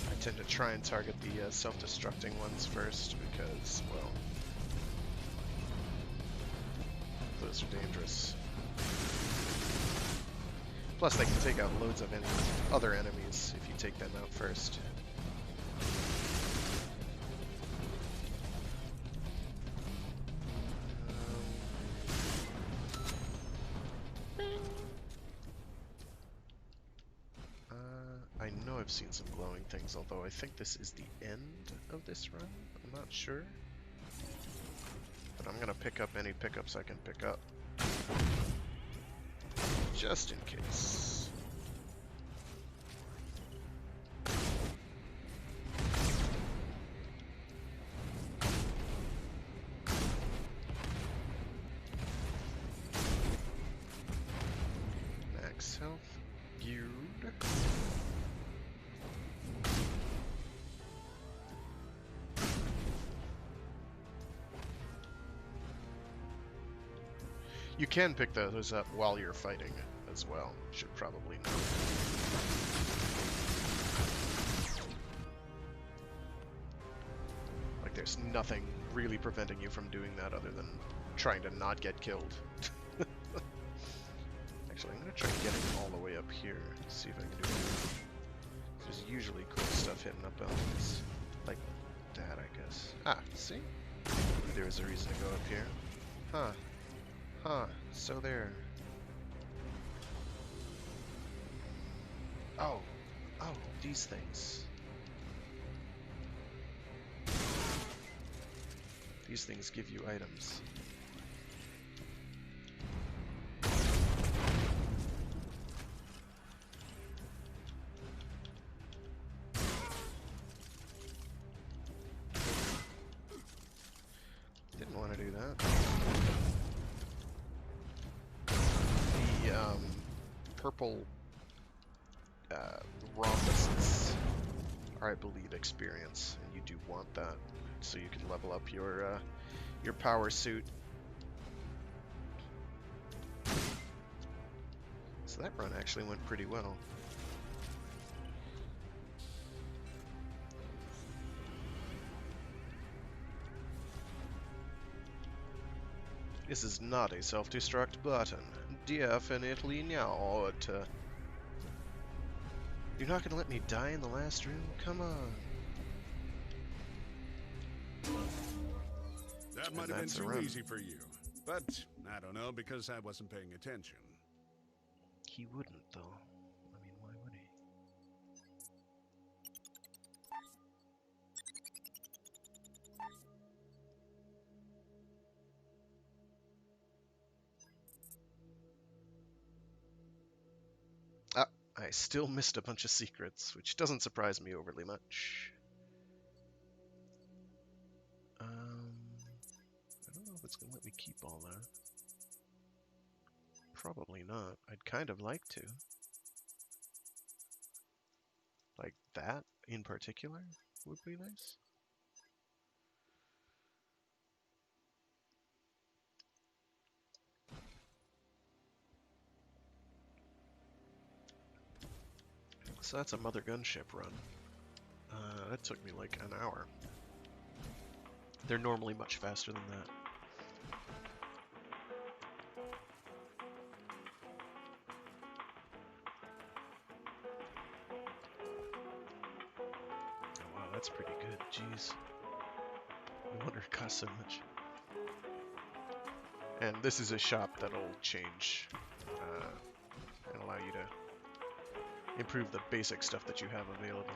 I tend to try and target the self-destructing ones first because, well, those are dangerous. Plus, they can take out loads of any other enemies if you take them out first. I know I've seen some glowing things, although I think this is the end of this run. I'm not sure. But I'm gonna pick up any pickups I can pick up. Just in case. Max health. Geared. You can pick those up while you're fighting as well. Should probably know. Like, there's nothing really preventing you from doing that other than trying to not get killed. Actually, I'm gonna try getting all the way up here. See if I can do it. There's usually cool stuff hidden up on this. Like that, I guess. Ah, see? There was a reason to go up here. Huh. Huh, so there. Oh, these things. These things give you items. Didn't want to do that. The purple rhombuses are, I believe, experience, and you do want that, so you can level up your power suit. So that run actually went pretty well. This is not a self-destruct button. Definitely not. You're not gonna let me die in the last room? Come on. That might have been too easy for you. But, I don't know, because I wasn't paying attention. He wouldn't, though. I mean, why would he? Ah, I still missed a bunch of secrets, which doesn't surprise me overly much. I don't know if it's gonna let me keep all that. Probably not. I'd kind of like to. Like that in particular would be nice. So that's a Mother Gunship run. That took me like an hour. They're normally much faster than that. Oh, wow, that's pretty good. Jeez. No wonder it costs so much. And this is a shop that'll change and allow you to improve the basic stuff that you have available.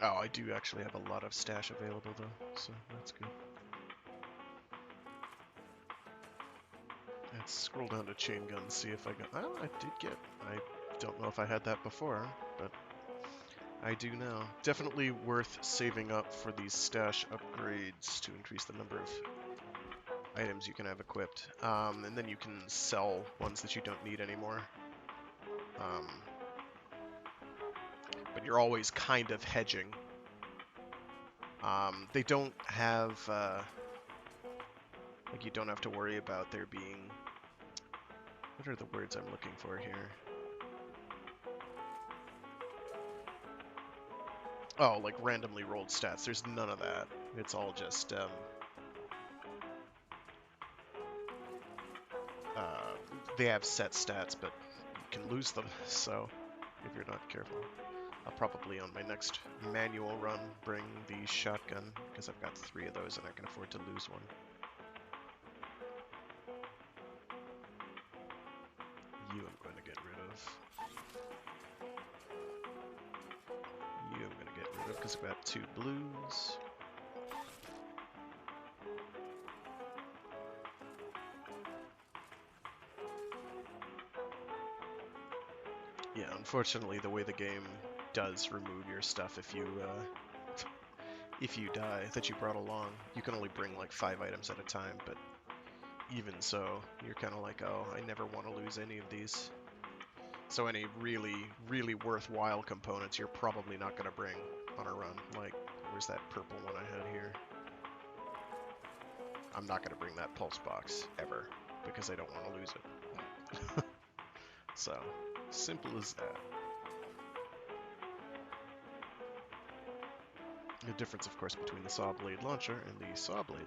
Oh, I do actually have a lot of stash available though, so that's good. Let's scroll down to chain gun and see if I got... Oh, I did get... I don't know if I had that before, but I do now. Definitely worth saving up for these stash upgrades to increase the number of items you can have equipped. And then you can sell ones that you don't need anymore. But you're always kind of hedging. They don't have... like, you don't have to worry about there being... What are the words I'm looking for here? Oh, like randomly rolled stats. There's none of that. It's all just, they have set stats, but you can lose them, so if you're not careful. I'll probably, on my next manual run, bring the shotgun, because I've got 3 of those and I can afford to lose one. You I'm going to get rid of. You I'm going to get rid of because I've got 2 blues. Yeah, unfortunately the way the game does remove your stuff if you die that you brought along. You can only bring like 5 items at a time, but even so, you're kind of like, oh, I never want to lose any of these. So any really, really worthwhile components you're probably not going to bring on a run. Like, where's that purple one I had here? I'm not going to bring that pulse box, ever, because I don't want to lose it. So, simple as that. The difference, of course, between the saw blade launcher and the saw blade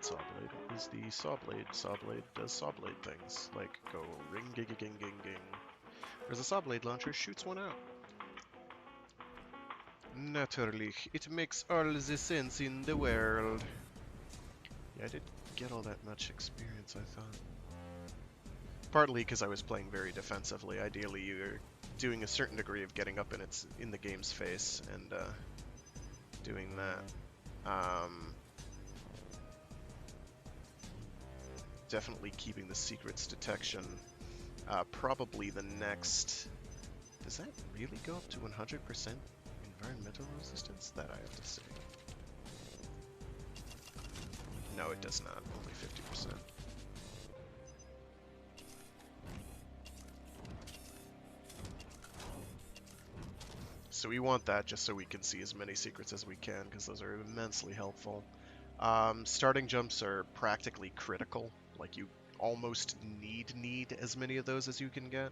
is the saw blade does saw blade things, like go ring ging ging ging ging, whereas the saw blade launcher shoots one out. Naturally, it makes all the sense in the world. Yeah, I didn't get all that much experience, I thought. Partly because I was playing very defensively. Ideally, you're doing a certain degree of getting up in the game's face and doing that. Definitely keeping the secrets detection. Probably the next... Does that really go up to 100% environmental resistance? That I have to say. No, it does not. Only 50%. So we want that just so we can see as many secrets as we can, because those are immensely helpful. Starting jumps are practically critical. Like, you almost need as many of those as you can get.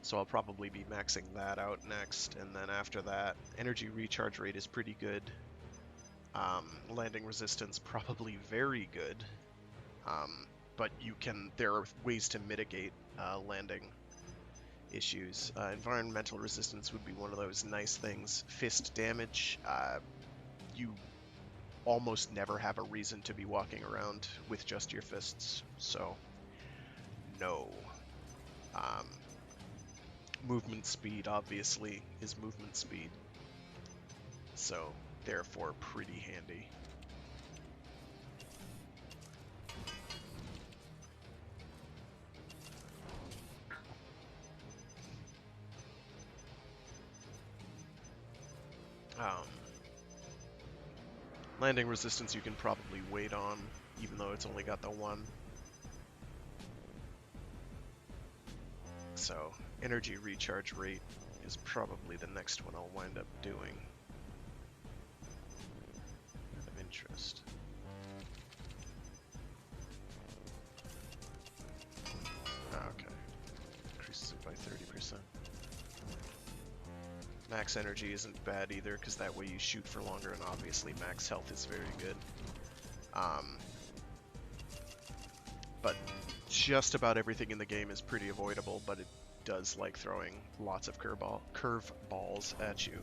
So I'll probably be maxing that out next, and then after that, energy recharge rate is pretty good. Landing resistance, probably very good. But there are ways to mitigate landing issues. Environmental resistance would be one of those nice things. Fist damage, you almost never have a reason to be walking around with just your fists, so no. Movement speed, obviously, is movement speed, so therefore pretty handy. Landing resistance you can probably wait on, even though it's only got the 1. So, energy recharge rate is probably the next one I'll wind up doing. Out of interest. Okay. Increases it by 30%. Max energy isn't bad either, because that way you shoot for longer, and obviously max health is very good. But just about everything in the game is pretty avoidable, but it does like throwing lots of curve balls at you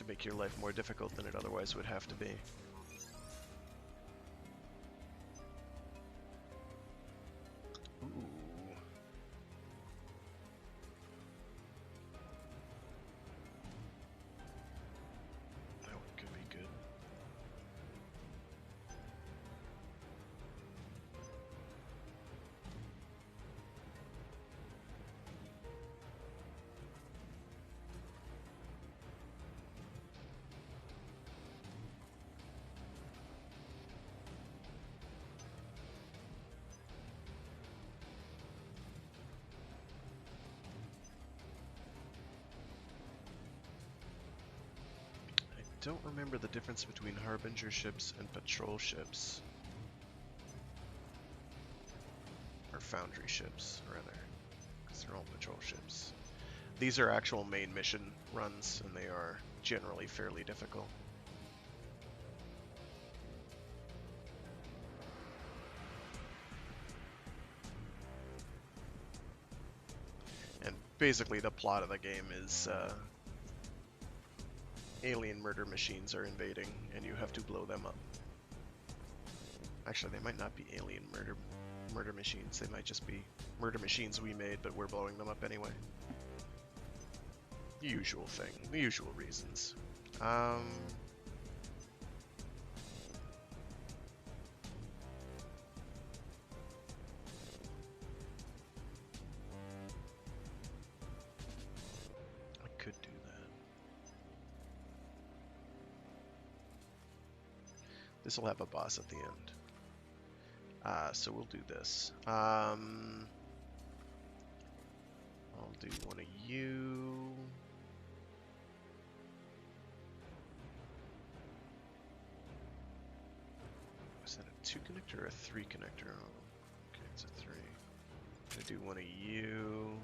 to make your life more difficult than it otherwise would have to be. Ooh. That one could be good. I don't remember the difference between Harbinger ships and patrol ships. Or Foundry ships, rather. Because they're all patrol ships. These are actual main mission runs, and they are generally fairly difficult. And basically the plot of the game is alien murder machines are invading, and you have to blow them up. Actually, they might not be alien murder machines. They might just be murder machines we made, but we're blowing them up anyway. The usual thing. The usual reasons. I could do that. This will have a boss at the end. So we'll do this. I'll do one of you. Is that a 2 connector or a 3 connector? Oh, okay, it's a 3. I'm gonna do one of you.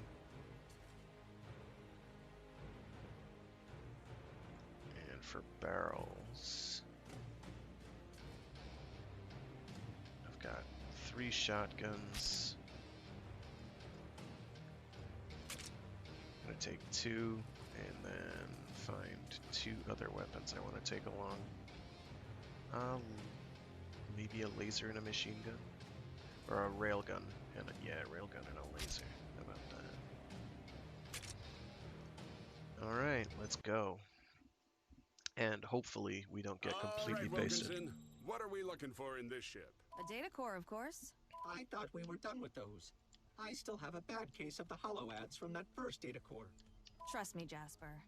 And for barrels, I've got 3 shotguns. I'm gonna take 2 and then find 2 other weapons I want to take along. Maybe a laser and a machine gun? Or a railgun and a railgun and a laser. How about that? Alright, let's go. And hopefully we don't get completely basted. Wilkinson, what are we looking for in this ship? A data core, of course. I thought we were done with those. I still have a bad case of the hollow ads from that first data core. Trust me, Jasper.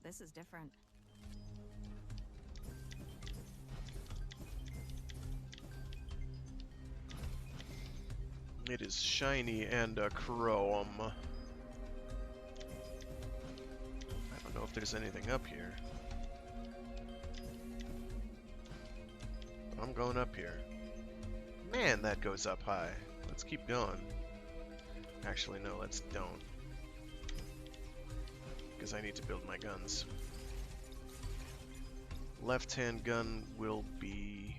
This is different. It is shiny and chrome. I don't know if there's anything up here. But I'm going up here. Man, that goes up high. Let's keep going. Actually, no, let's don't. Because I need to build my guns. Left-hand gun will be...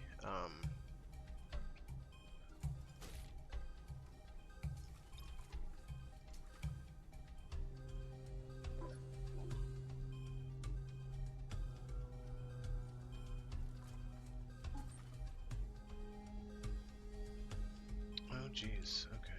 oh, geez. Okay.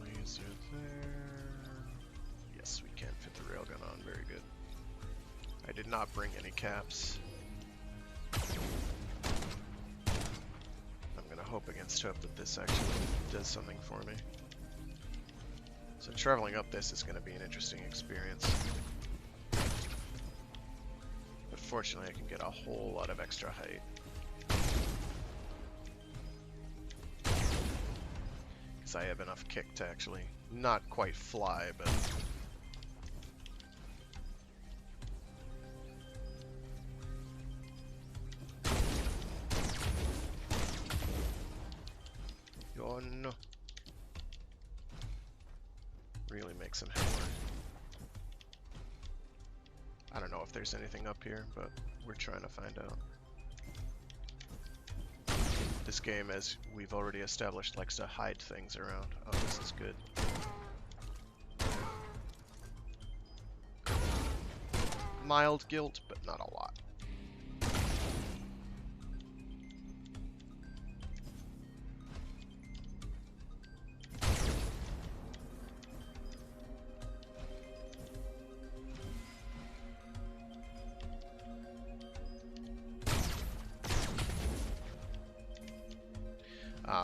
Laser there. Yes, we can fit the railgun on. Very good. I did not bring any caps. I'm gonna hope against hope that this actually does something for me. So traveling up this is gonna be an interesting experience. But fortunately I can get a whole lot of extra height. Because I have enough kick to actually not quite fly, but... make some headway. I don't know if there's anything up here, but we're trying to find out. This game, as we've already established, likes to hide things around. Oh, this is good. Mild guilt, but not a lot.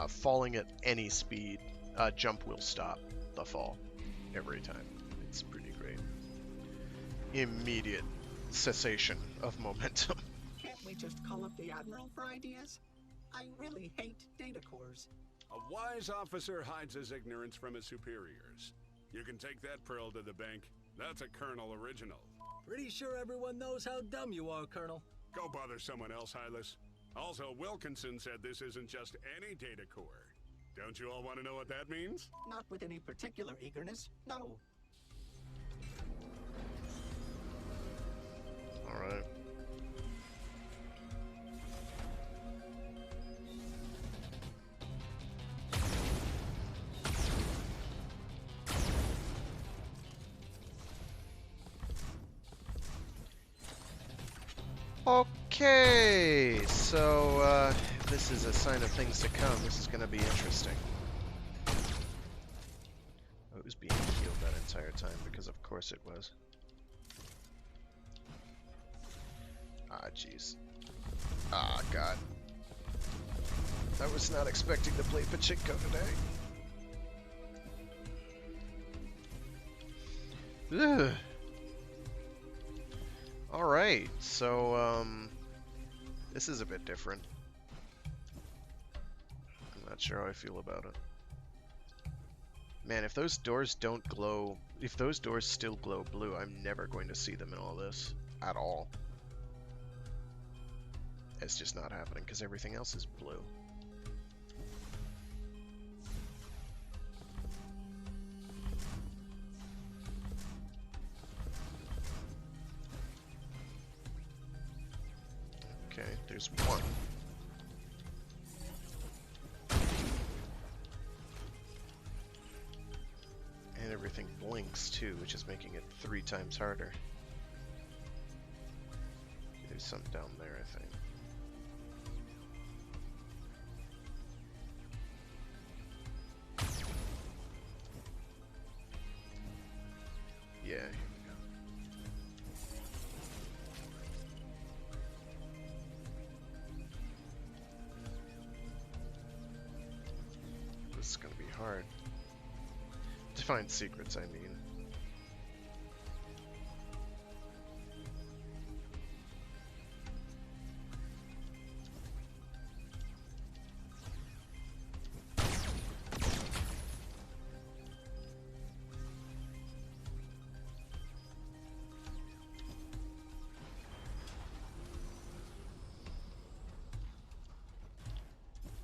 Falling at any speed, jump will stop the fall every time. It's pretty great. Immediate cessation of momentum. Can't we just call up the Admiral for ideas? I really hate data cores. A wise officer hides his ignorance from his superiors. You can take that pearl to the bank. That's a Colonel original. Pretty sure everyone knows how dumb you are, Colonel. Go bother someone else, Hylas. Also, Wilkinson said this isn't just any data core. Don't you all want to know what that means? Not with any particular eagerness, no. Alright. Okay, so this is a sign of things to come. This is going to be interesting. Oh, it was being healed that entire time, because of course it was. Ah, jeez. Ah, God. I was not expecting to play Pachinko today. Ugh. Alright, so, this is a bit different. I'm not sure how I feel about it. Man, if those doors don't glow, if those doors still glow blue, I'm never going to see them in all this. At all. It's just not happening, because everything else is blue. Okay, there's one. And everything blinks too, which is making it 3 times harder. There's something down there, I think. Yeah, here we go. This is gonna be hard. To find secrets, I mean.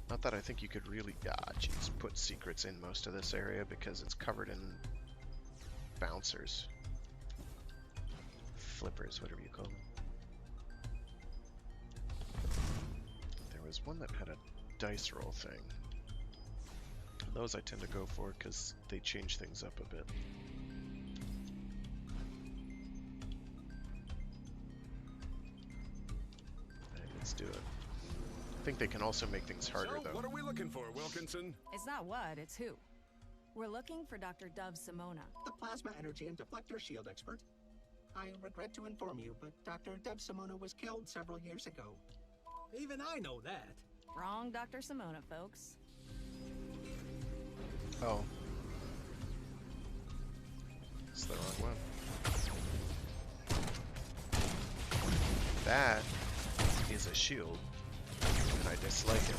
Not that I think you could really, geez, put secrets in most of this area because it's covered in bouncers. Flippers, whatever you call them. There was one that had a dice roll thing. Those I tend to go for because they change things up a bit. Alright, let's do it. I think they can also make things harder, So, though. what are we looking for, Wilkinson? It's not what, it's who. We're looking for Dr. Dove Simona. The plasma energy and deflector shield expert. I regret to inform you, but Dr. Dove Simona was killed several years ago. Even I know that. Wrong Dr. Simona, folks. Oh. It's the wrong one. That is a shield, and I dislike it.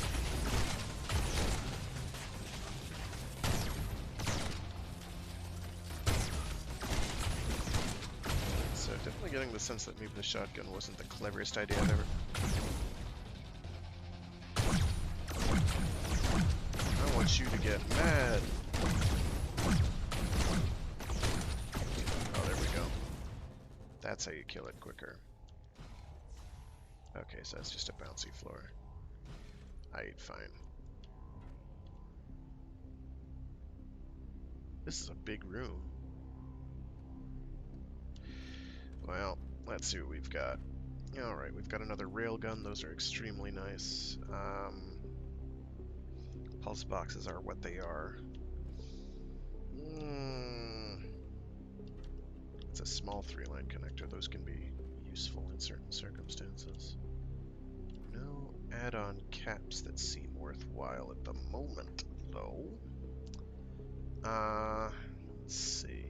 So definitely getting the sense that maybe the shotgun wasn't the cleverest idea I've ever. I want you to get mad. kill it quicker. Okay, so that's just a bouncy floor. Aight, fine. This is a big room. Well, let's see what we've got. Alright, we've got another railgun. Those are extremely nice. Pulse boxes are what they are. It's a small 3-line connector. Those can be useful in certain circumstances. No add-on caps that seem worthwhile at the moment, though. Let's see.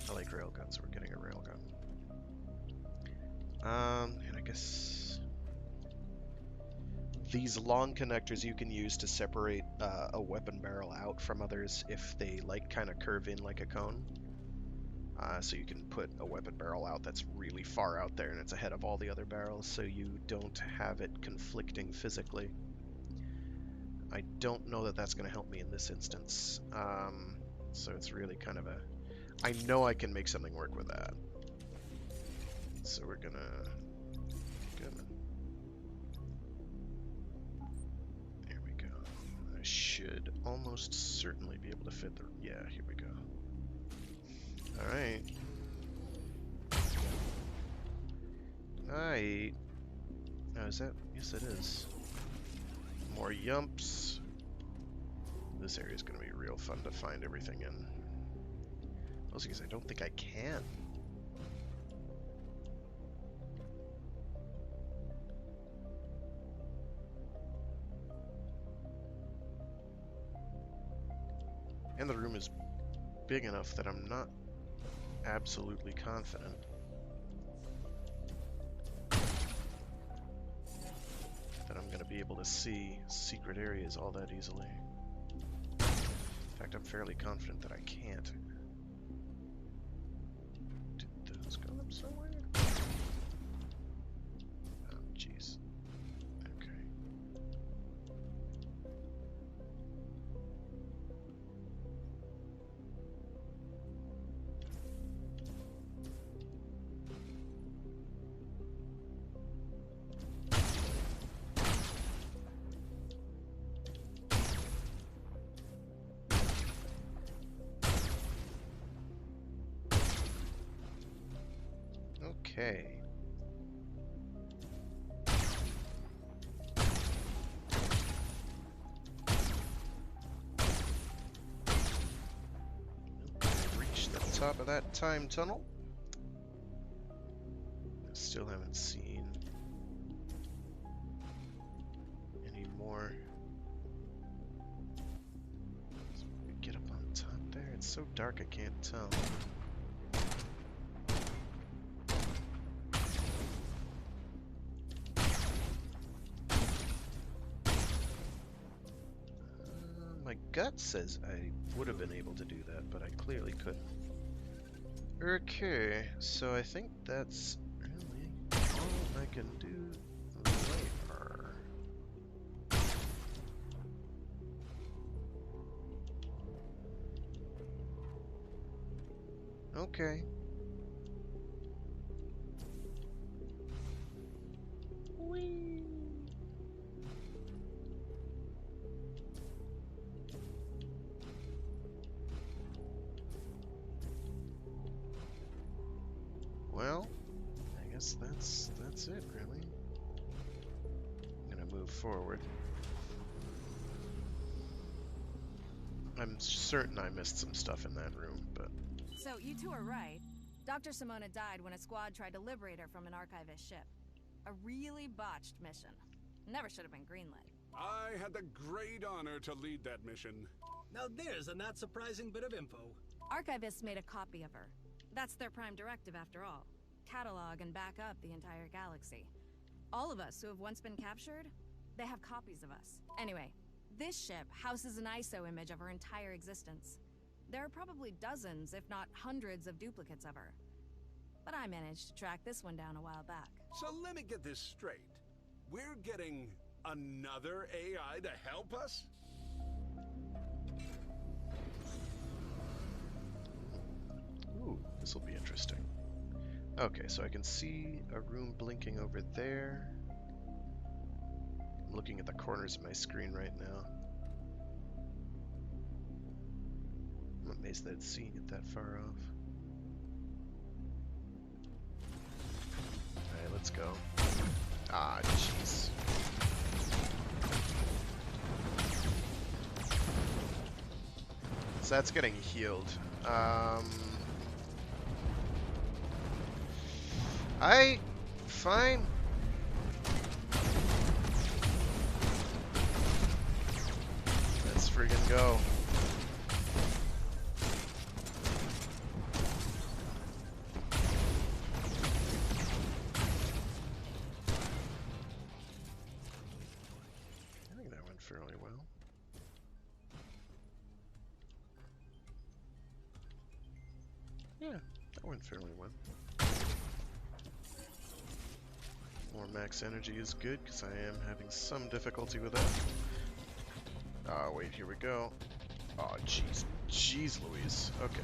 I like railguns. We're getting a railgun. And I guess these long connectors you can use to separate a weapon barrel out from others if they like kind of curve in like a cone. So you can put a weapon barrel out that's really far out there and it's ahead of all the other barrels, so you don't have it conflicting physically. I don't know that that's going to help me in this instance. So it's really kind of a... I know I can make something work with that. So we're gonna... There we go. I should almost certainly be able to fit the... Yeah, here we go. Alright. Alright. Oh, is that... Yes, it is. More yumps. This area is going to be real fun to find everything in. Mostly because I don't think I can. And the room is big enough that I'm not absolutely confident that I'm going to be able to see secret areas all that easily. In fact, I'm fairly confident that I can't. Did those go up somewhere? Oh, jeez. Okay. Okay. Reach the top of that time tunnel. Still haven't seen any more. So we get up on top there. It's so dark I can't tell. My gut says I would have been able to do that, but I clearly couldn't. Okay, so I think that's really all I can do later. Okay. Whee! Well, I guess that's it, really. I'm gonna move forward. I'm certain I missed some stuff in that room, but... So, you two are right. Dr. Simona died when a squad tried to liberate her from an archivist ship. A really botched mission. Never should have been greenlit. I had the great honor to lead that mission. Now there's a not surprising bit of info. Archivists made a copy of her. That's their prime directive, after all. Catalog and back up the entire galaxy. All of us who have once been captured, they have copies of us. Anyway, this ship houses an ISO image of her entire existence. There are probably dozens, if not hundreds, of duplicates of her. But I managed to track this one down a while back. So let me get this straight. We're getting Another AI to help us? Ooh, this will be interesting. Okay, so I can see a room blinking over there. I'm looking at the corners of my screen right now. I'm amazed that it's seeing it that far off. Alright, let's go. Ah, jeez. So that's getting healed. Fine. Let's friggin' go. I think that went fairly well. Yeah, that went fairly well. More max energy is good, because I am having some difficulty with that. Oh, wait, here we go. Oh, jeez. Jeez Louise. Okay.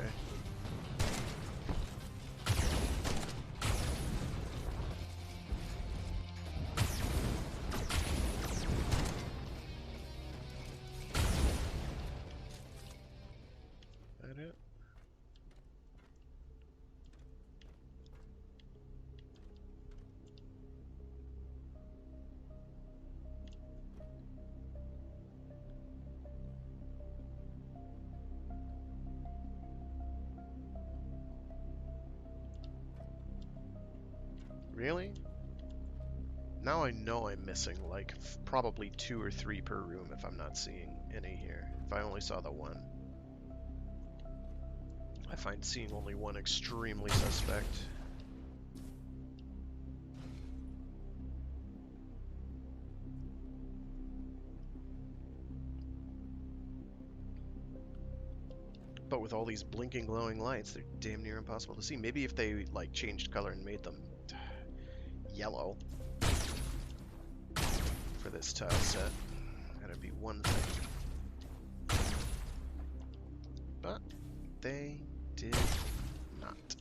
That it? Really? Now I know I'm missing like probably 2 or 3 per room if I'm not seeing any here. If I only saw the one. I find seeing only one extremely suspect. But with all these blinking glowing lights, they're damn near impossible to see. Maybe if they like changed color and made them yellow for this tile set, that'd be one thing. But they did not.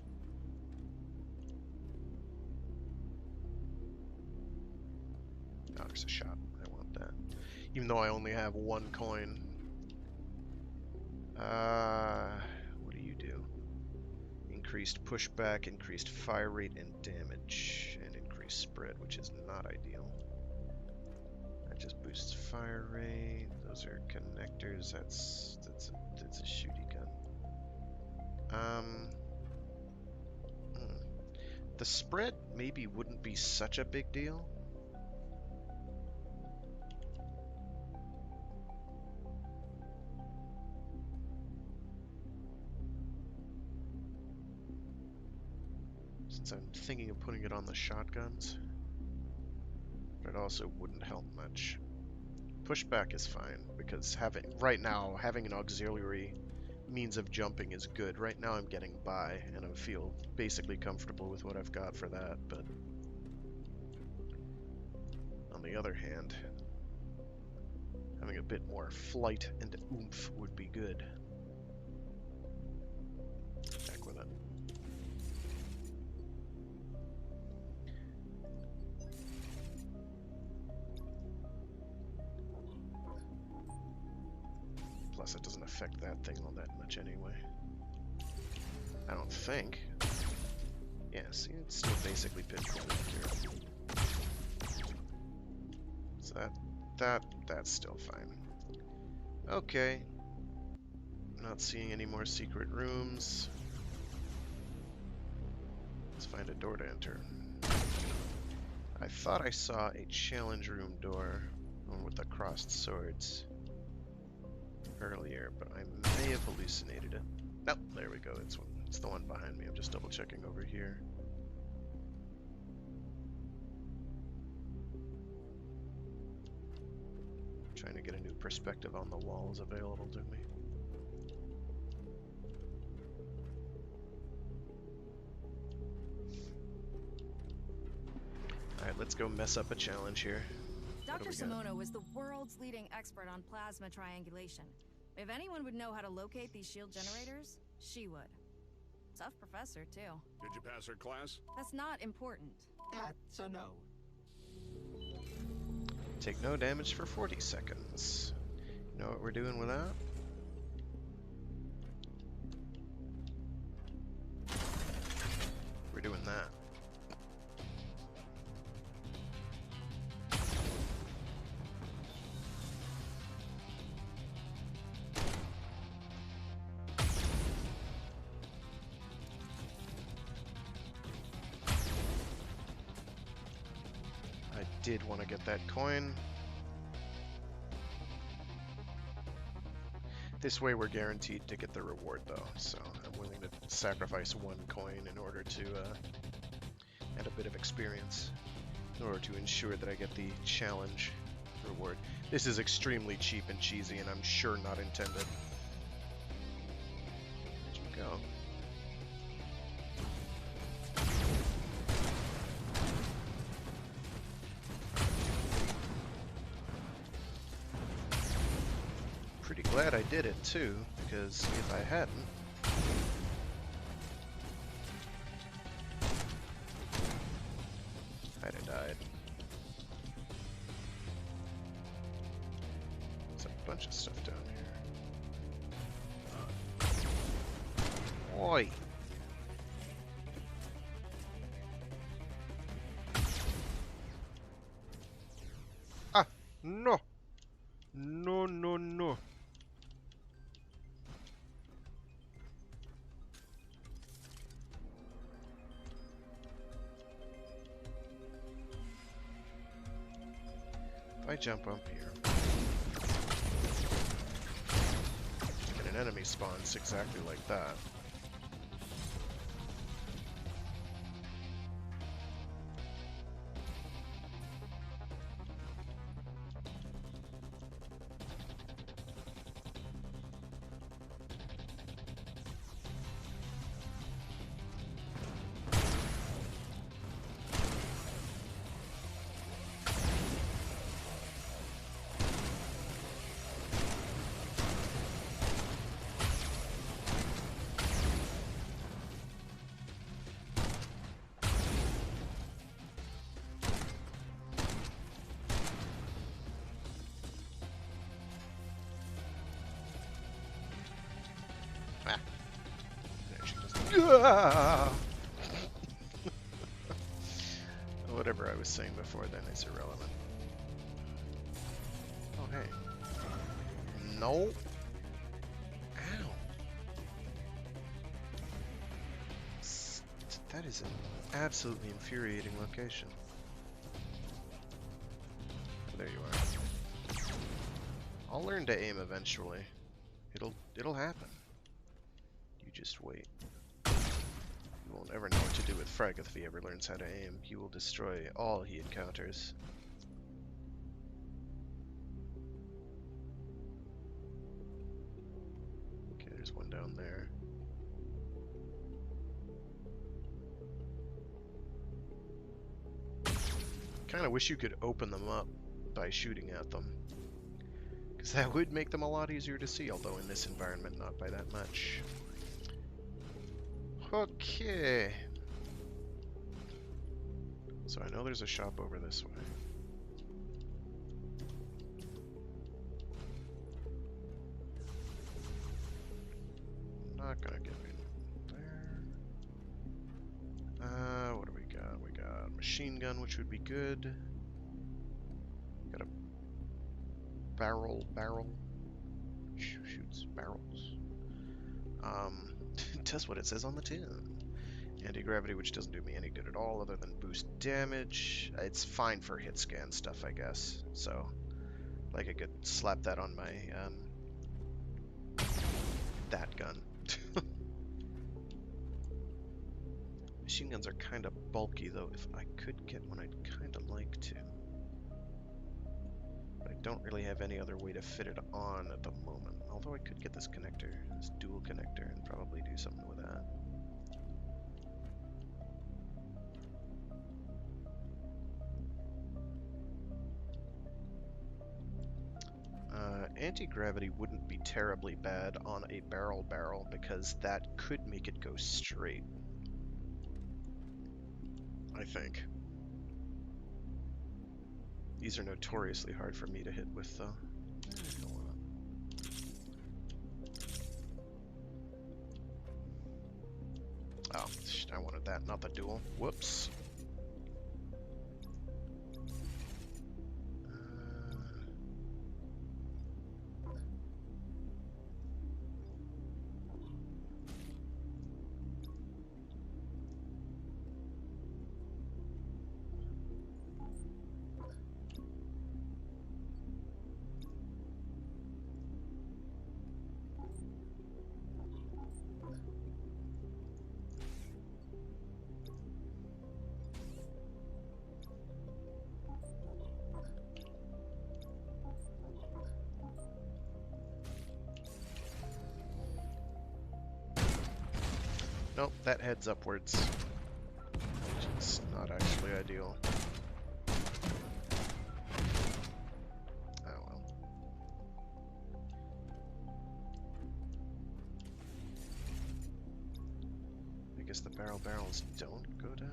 Oh, there's a shop. I want that. Even though I only have 1 coin. What do you do? Increased pushback, increased fire rate and damage, and increased spread, which is not ideal. That just boosts fire rate. Those are connectors. That's a shooty gun. The spread maybe wouldn't be such a big deal. Since I'm thinking of putting it on the shotguns. But it also wouldn't help much. Pushback is fine, because right now having an auxiliary means of jumping is good. Right now I'm getting by, and I feel basically comfortable with what I've got for that, but on the other hand, having a bit more flight and oomph would be good. Heck with it. Plus, it doesn't affect that thing all that much anyway. I don't think. Yeah, see, it's still basically pinpoint accurate. So that's still fine. Okay. Not seeing any more secret rooms. Let's find a door to enter. I thought I saw a challenge room door, one with the crossed swords, earlier, but I may have hallucinated it. Nope, there we go. It's the one behind me. I'm just double checking over here. Trying to get a new perspective on the walls available to me. Alright, let's go mess up a challenge here. Dr. we got? Simono was the world's leading expert on plasma triangulation. If anyone would know how to locate these shield generators, she would. Tough professor, too. Did you pass her class? That's not important. That's a no. Take no damage for 40 seconds. You know what we're doing with that? We're doing that. I did want to get that coin. This way we're guaranteed to get the reward though, so I'm willing to sacrifice one coin in order to and a bit of experience in order to ensure that I get the challenge reward. This is extremely cheap and cheesy and I'm sure not intended. Where'd you go? Pretty glad I did it too, because if I hadn't, I'd have died. There's a bunch of stuff down here. Oi! Ah! No! No, no, no. If I jump up here, and an enemy spawns exactly like that. Whatever I was saying before then is irrelevant. Oh, hey. No. Ow. That is an absolutely infuriating location. There you are. I'll learn to aim eventually. It'll happen. You just wait. You won't ever know what to do with Fraggoth if he ever learns how to aim. He will destroy all he encounters. Okay, there's one down there. Kinda wish you could open them up by shooting at them. Because that would make them a lot easier to see, although in this environment not by that much. Okay. So I know there's a shop over this way. Not gonna get me there. What do we got? We got a machine gun, which would be good. Got a barrel. Shoots barrels. It does what it says on the tin. Anti-gravity, which doesn't do me any good at all other than boost damage. It's fine for hit scan stuff, I guess. So, like I could slap that on my, that gun. Machine guns are kind of bulky, though. If I could get one, I'd kind of like to. But I don't really have any other way to fit it on at the moment. Although I could get this connector, this dual connector, and probably do something with that. anti-gravity wouldn't be terribly bad on a barrel because that could make it go straight. I think. These are notoriously hard for me to hit with, though. Don't wanna. Oh, I wanted that, not the dual. Whoops. Nope, that heads upwards, which is not actually ideal. Oh well. I guess the barrels don't go down.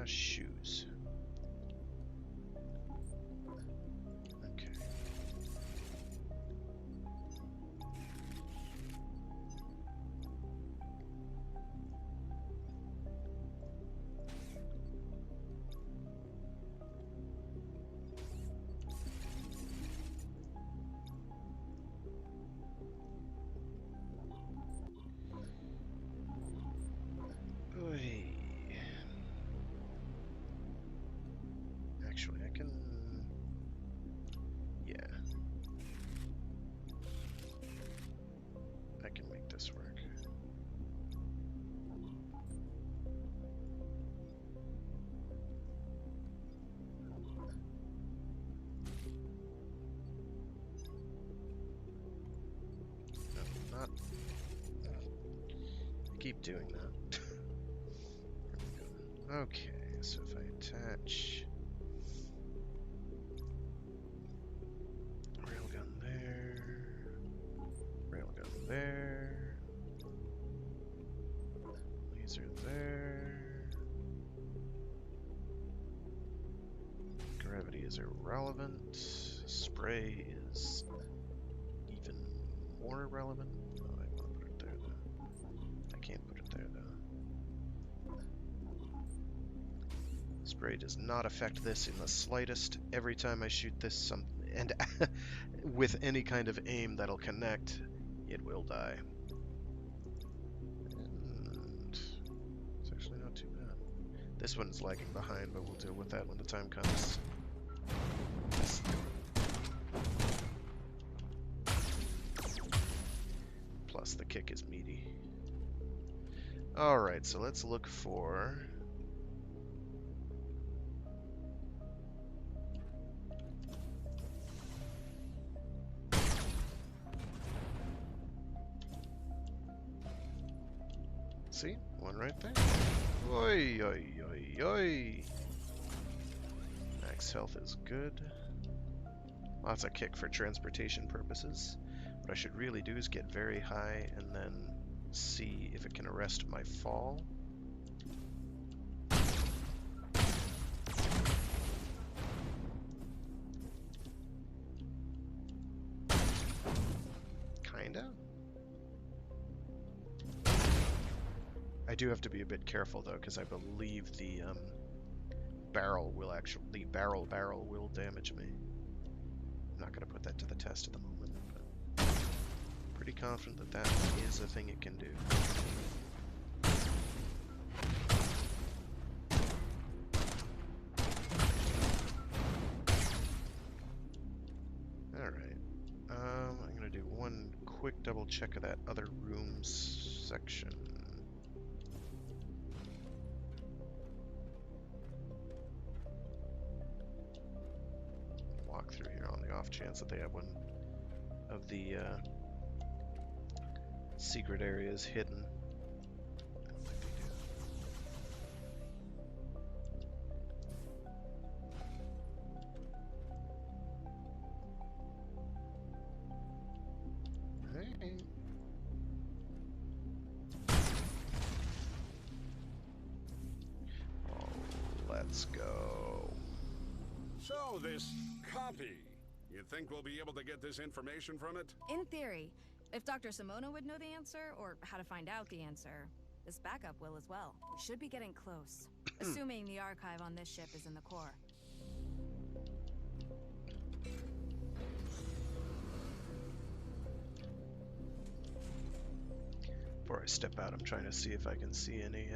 Shoes. Okay. Oy. Actually, I can... Yeah. I can make this work. No, not... I keep doing that. Okay, so if I attach... there. Laser there. Gravity is irrelevant. Spray is even more irrelevant. Oh, I want to put it there though. I can't put it there though. Spray does not affect this in the slightest. Every time I shoot this, and with any kind of aim that'll connect, it will die. And it's actually not too bad. This one's lagging behind, but we'll deal with that when the time comes. Plus the kick is meaty. Alright, so let's look for... See? One right there. Oi, oi, oi, oi. Max health is good. Lots of kick for transportation purposes. What I should really do is get very high and then see if it can arrest my fall. Kinda. I do have to be a bit careful though, because I believe the barrel will damage me. I'm not going to put that to the test at the moment, but pretty confident that that is a thing it can do. Alright, I'm going to do one quick double check of that other rooms section. Walk through here on the off chance that they have one of the secret areas hidden. I don't think they do. Right. Oh, let's go. So, this copy, you think we'll be able to get this information from it? In theory, if Dr. Simona would know the answer, or how to find out the answer, this backup will as well. We should be getting close, assuming the archive on this ship is in the core. Before I step out, I'm trying to see if I can see any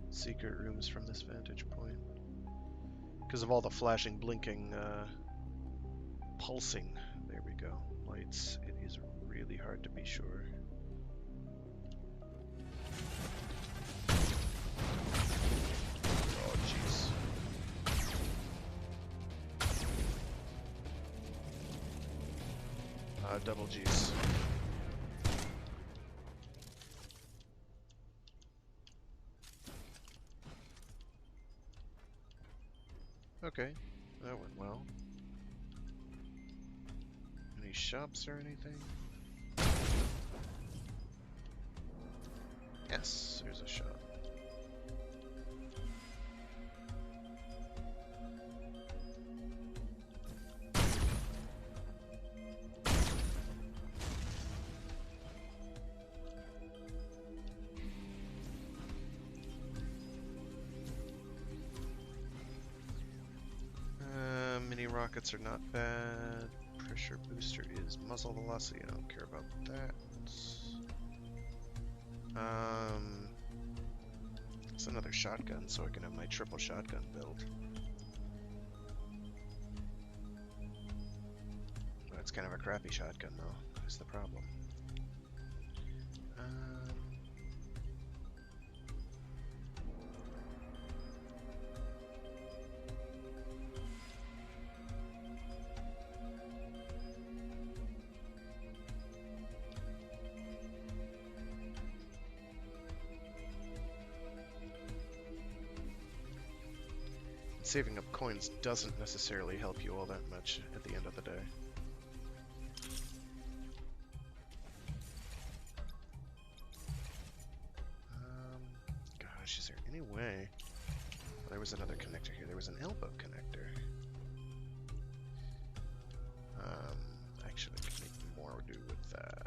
secret rooms from this vantage point. Because of all the flashing, blinking, pulsing, there we go, lights, it is really hard to be sure. Oh, jeez. Double G's. Okay, that went well. Any shops or anything? Yes, there's a shop. Mini rockets are not bad. Pressure booster is muzzle velocity. I don't care about that. It's another shotgun, so I can have my triple shotgun build. That's kind of a crappy shotgun, though. That's the problem. Saving up coins doesn't necessarily help you all that much at the end of the day. Gosh, is there any way? Well, there was another connector here. There was an elbow connector. Actually, I can make more do with that.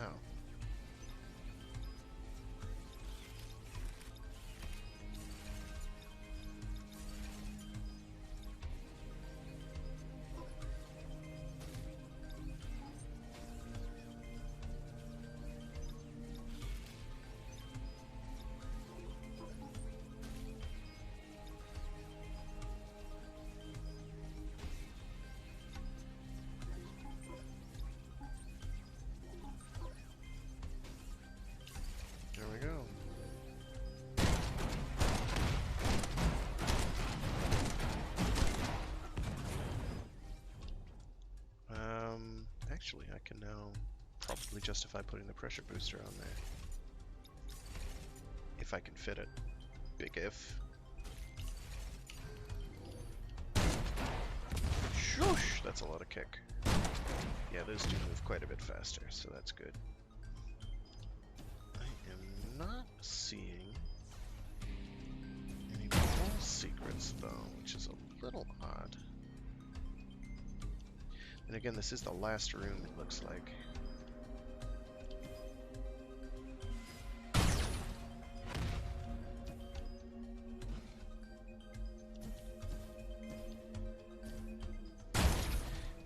Oh. There we go. Actually, I can now probably justify putting the pressure booster on there. If I can fit it. Big if. Shoosh! That's a lot of kick. Yeah, those do move quite a bit faster, so that's good. Not seeing any wall secrets though, which is a little odd. And again, this is the last room, it looks like.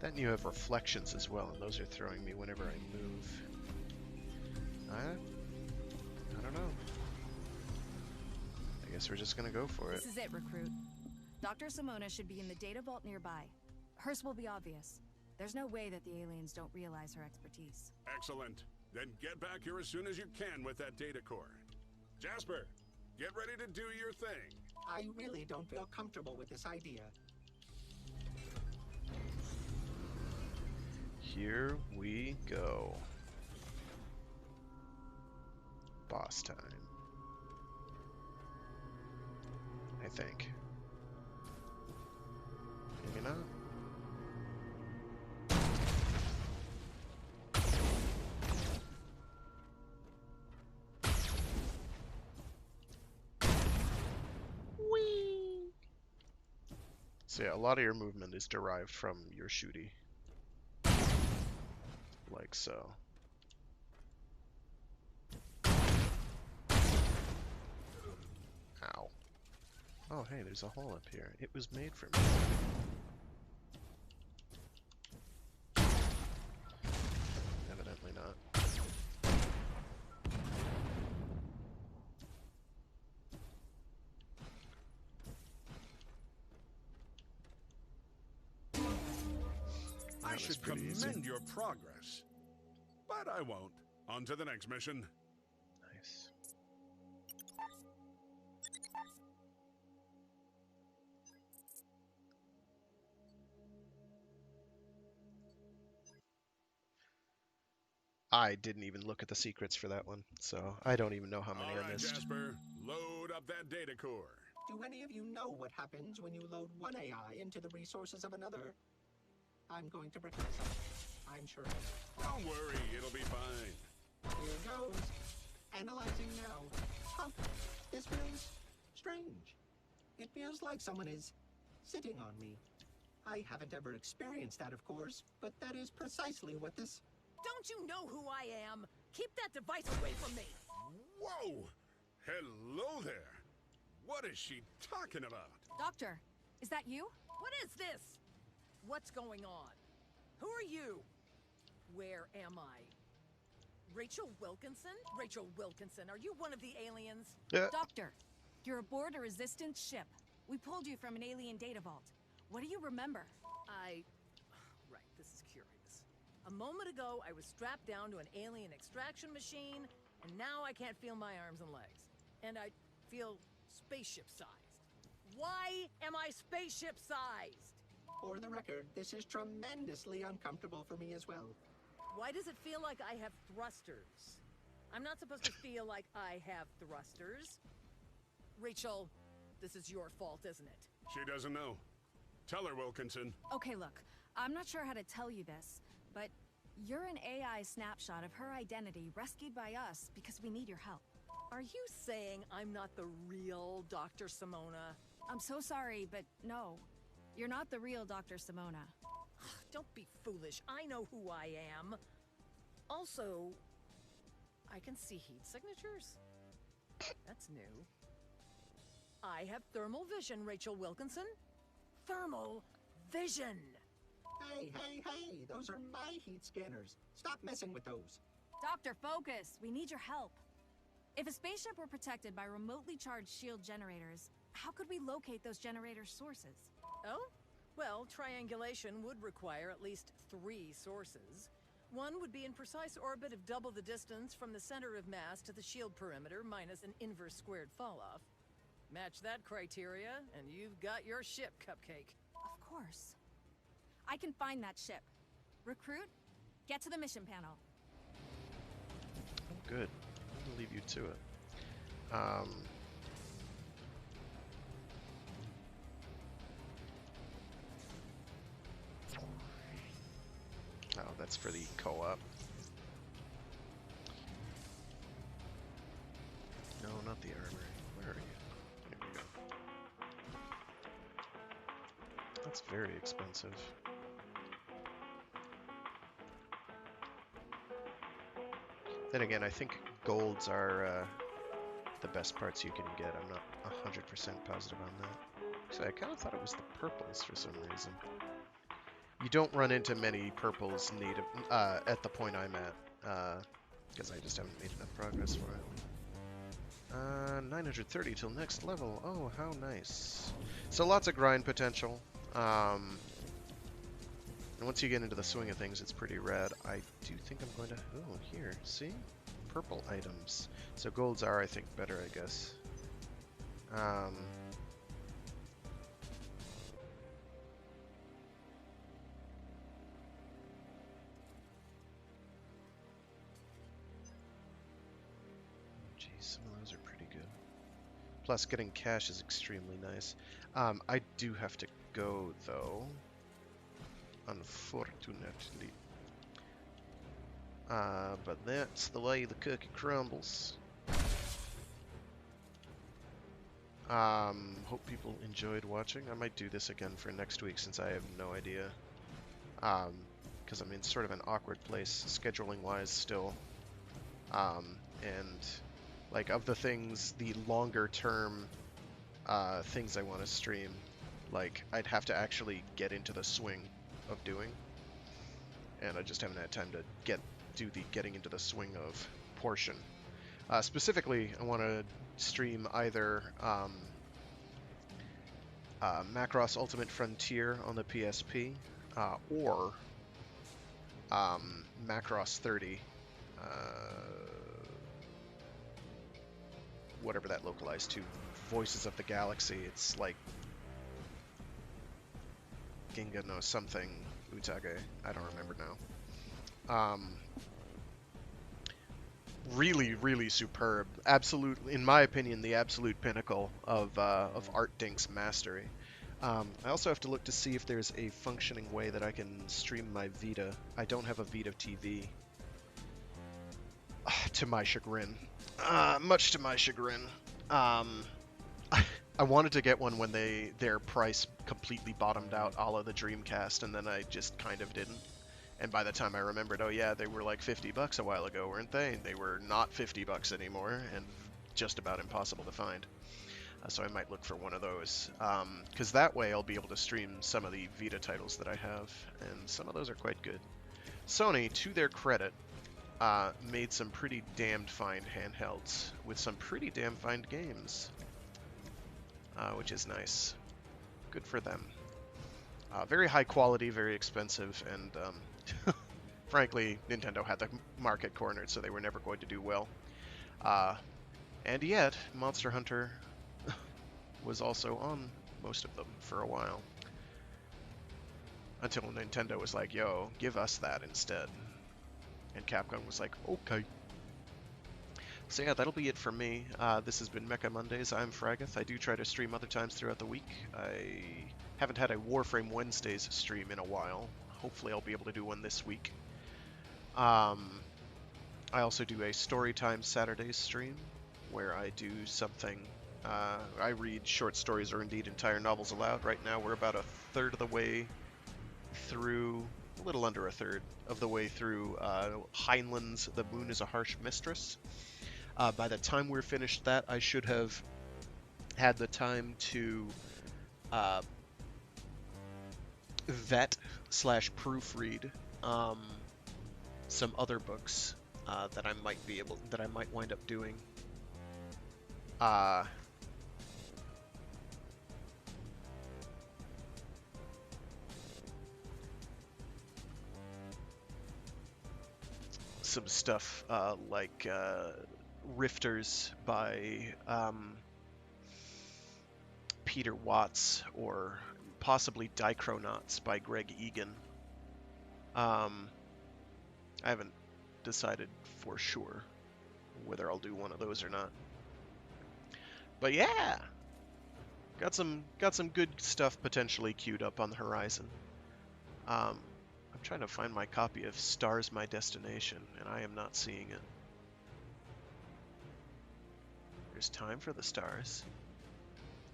Then you have reflections as well, and those are throwing me whenever I move. I don't know. I guess we're just gonna go for it. This is it, recruit. Dr. Simona should be in the data vault nearby. Hers will be obvious. There's no way that the aliens don't realize her expertise. Excellent. Then get back here as soon as you can with that data core. Jasper, get ready to do your thing. I really don't feel comfortable with this idea. Here we go. Boss time. I think. Maybe not. Whee! So yeah, a lot of your movement is derived from your shooty. Like so. Ow. Oh hey, there's a hole up here. It was made for me. Evidently not. I should commend your progress. But I won't. On to the next mission. Nice. I didn't even look at the secrets for that one, so I don't even know how many All I right, missed. Jasper, load up that data core. Do any of you know what happens when you load one AI into the resources of another? I'm going to regret something, I'm sure. Don't worry, it'll be fine. Here goes. Analyzing now. Huh, this feels strange. It feels like someone is sitting on me. I haven't ever experienced that, of course, but that is precisely what this... Don't you know who I am? Keep that device away from me! Whoa! Hello there! What is she talking about? Doctor, is that you? What is this? What's going on? Who are you? Where am I? Rachel Wilkinson? Rachel Wilkinson, are you one of the aliens? Yeah. Doctor, you're aboard a resistance ship. We pulled you from an alien data vault. What do you remember? Right, this is curious. A moment ago, I was strapped down to an alien extraction machine, and now I can't feel my arms and legs. And I feel spaceship-sized. Why am I spaceship-sized? For the record, this is tremendously uncomfortable for me as well. Why does it feel like I have thrusters? I'm not supposed to feel like I have thrusters. Rachel, this is your fault, isn't it? She doesn't know. Tell her, Wilkinson. Okay, look, I'm not sure how to tell you this, but you're an AI snapshot of her identity rescued by us because we need your help. Are you saying I'm not the real Dr. Simona? I'm so sorry, but no. You're not the real Dr. Simona. Don't be foolish. I know who I am. Also, I can see heat signatures. That's new. I have thermal vision, Rachel Wilkinson. Thermal vision! Hey, those are my heat scanners. Stop messing with those. Doctor, focus! We need your help. If a spaceship were protected by remotely charged shield generators, how could we locate those generator sources? Oh? Well, triangulation would require at least 3 sources. One would be in precise orbit of double the distance from the center of mass to the shield perimeter minus an inverse squared falloff. Match that criteria, and you've got your ship, Cupcake. Of course. I can find that ship. Recruit, get to the mission panel. Oh, good. I'm gonna leave you to it. Oh, that's for the co-op. No, not the armory. Where are you? There we go. That's very expensive. Then again, I think golds are the best parts you can get. I'm not 100% positive on that. So I kind of thought it was the purples for some reason. You don't run into many purples native at the point I'm at, because I just haven't made enough progress for it. 930 till next level. Oh, how nice. So lots of grind potential. And once you get into the swing of things, it's pretty rad. I do think I'm going to... Oh, here. See? Purple items. So golds are, I think, better, I guess. Geez, some of those are pretty good. Plus, getting cash is extremely nice. I do have to go, though. Unfortunately. But that's the way the cookie crumbles. Hope people enjoyed watching. I might do this again for next week since I have no idea. Because I'm in sort of an awkward place scheduling-wise still. And like of the things, the longer-term things I want to stream, like I'd have to actually get into the swing of doing. And I just haven't had time to do the getting into the swing of portion. Specifically, I want to stream either Macross Ultimate Frontier on the PSP or Macross 30, whatever that localized to, Voices of the Galaxy. It's like Ginga no something Utage. I don't remember now. Really, really superb. Absolute, in my opinion, the absolute pinnacle of Art Dink's mastery. I also have to look to see if there's a functioning way that I can stream my Vita. I don't have a Vita TV. To my chagrin. Much to my chagrin. I wanted to get one when their price completely bottomed out a la the Dreamcast, and then I just kind of didn't. And by the time I remembered, oh yeah, they were like $50 a while ago, weren't they? They were not $50 anymore, and just about impossible to find. So I might look for one of those, because that way I'll be able to stream some of the Vita titles that I have, and some of those are quite good. Sony, to their credit, made some pretty damned fine handhelds with some pretty damn fine games, which is nice. Good for them. Very high quality, very expensive, and frankly, Nintendo had the market cornered, so they were never going to do well. And yet, Monster Hunter was also on most of them for a while. Until Nintendo was like, yo, give us that instead. And Capcom was like, okay. So yeah, that'll be it for me. This has been Mecha Mondays. I'm Fraggoth. I do try to stream other times throughout the week. I haven't had a Warframe Wednesdays stream in a while. Hopefully I'll be able to do one this week. I also do a Storytime Saturdays stream, where I do something. I read short stories or indeed entire novels aloud. Right now we're about a third of the way through, a little under a third of the way through Heinlein's The Moon is a Harsh Mistress. By the time we're finished that, I should have had the time to vet/proofread some other books that I might wind up doing. Some stuff like Rifters by Peter Watts, or possibly Dichronauts by Greg Egan. I haven't decided for sure whether I'll do one of those or not. But yeah, got some good stuff potentially queued up on the horizon. I'm trying to find my copy of Stars My Destination, and I am not seeing it. There's Time for the Stars.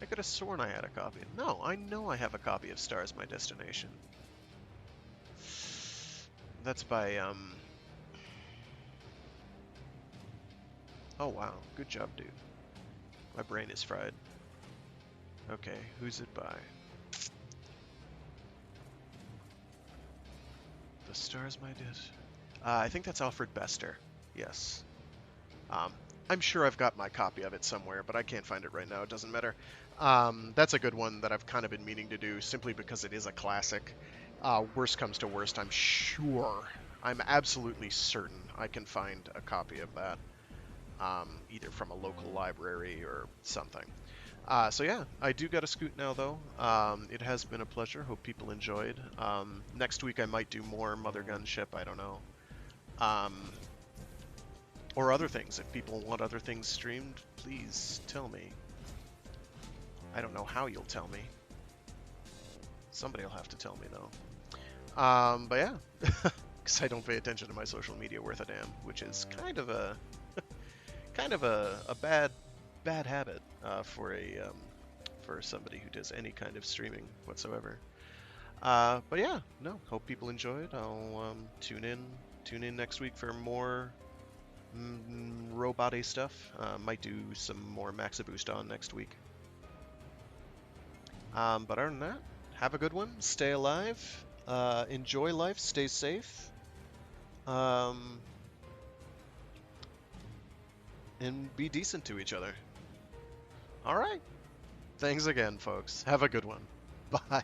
I could have sworn I had a copy. No, I know I have a copy of Stars My Destination. That's by, Oh wow, good job, dude. My brain is fried. Okay, who's it by? The Stars My Did. I think that's Alfred Bester. Yes. I'm sure I've got my copy of it somewhere, but I can't find it right now. It doesn't matter. That's a good one that I've kind of been meaning to do, simply because it is a classic. Worst comes to worst, I'm absolutely certain I can find a copy of that, either from a local library or something. So yeah, I do got a scoot now, though. It has been a pleasure. Hope people enjoyed. Next week I might do more Mothergunship. I don't know. Or other things. If people want other things streamed, please tell me. I don't know how you'll tell me. Somebody will have to tell me, though. But yeah, because I don't pay attention to my social media worth a damn, which is kind of a bad habit for somebody who does any kind of streaming whatsoever. But yeah, no, hope people enjoyed. I'll tune in next week for more robot-y stuff. Might do some more Max Boost on next week. But other than that, have a good one. Stay alive. Enjoy life. Stay safe. And be decent to each other. All right. Thanks again, folks. Have a good one. Bye.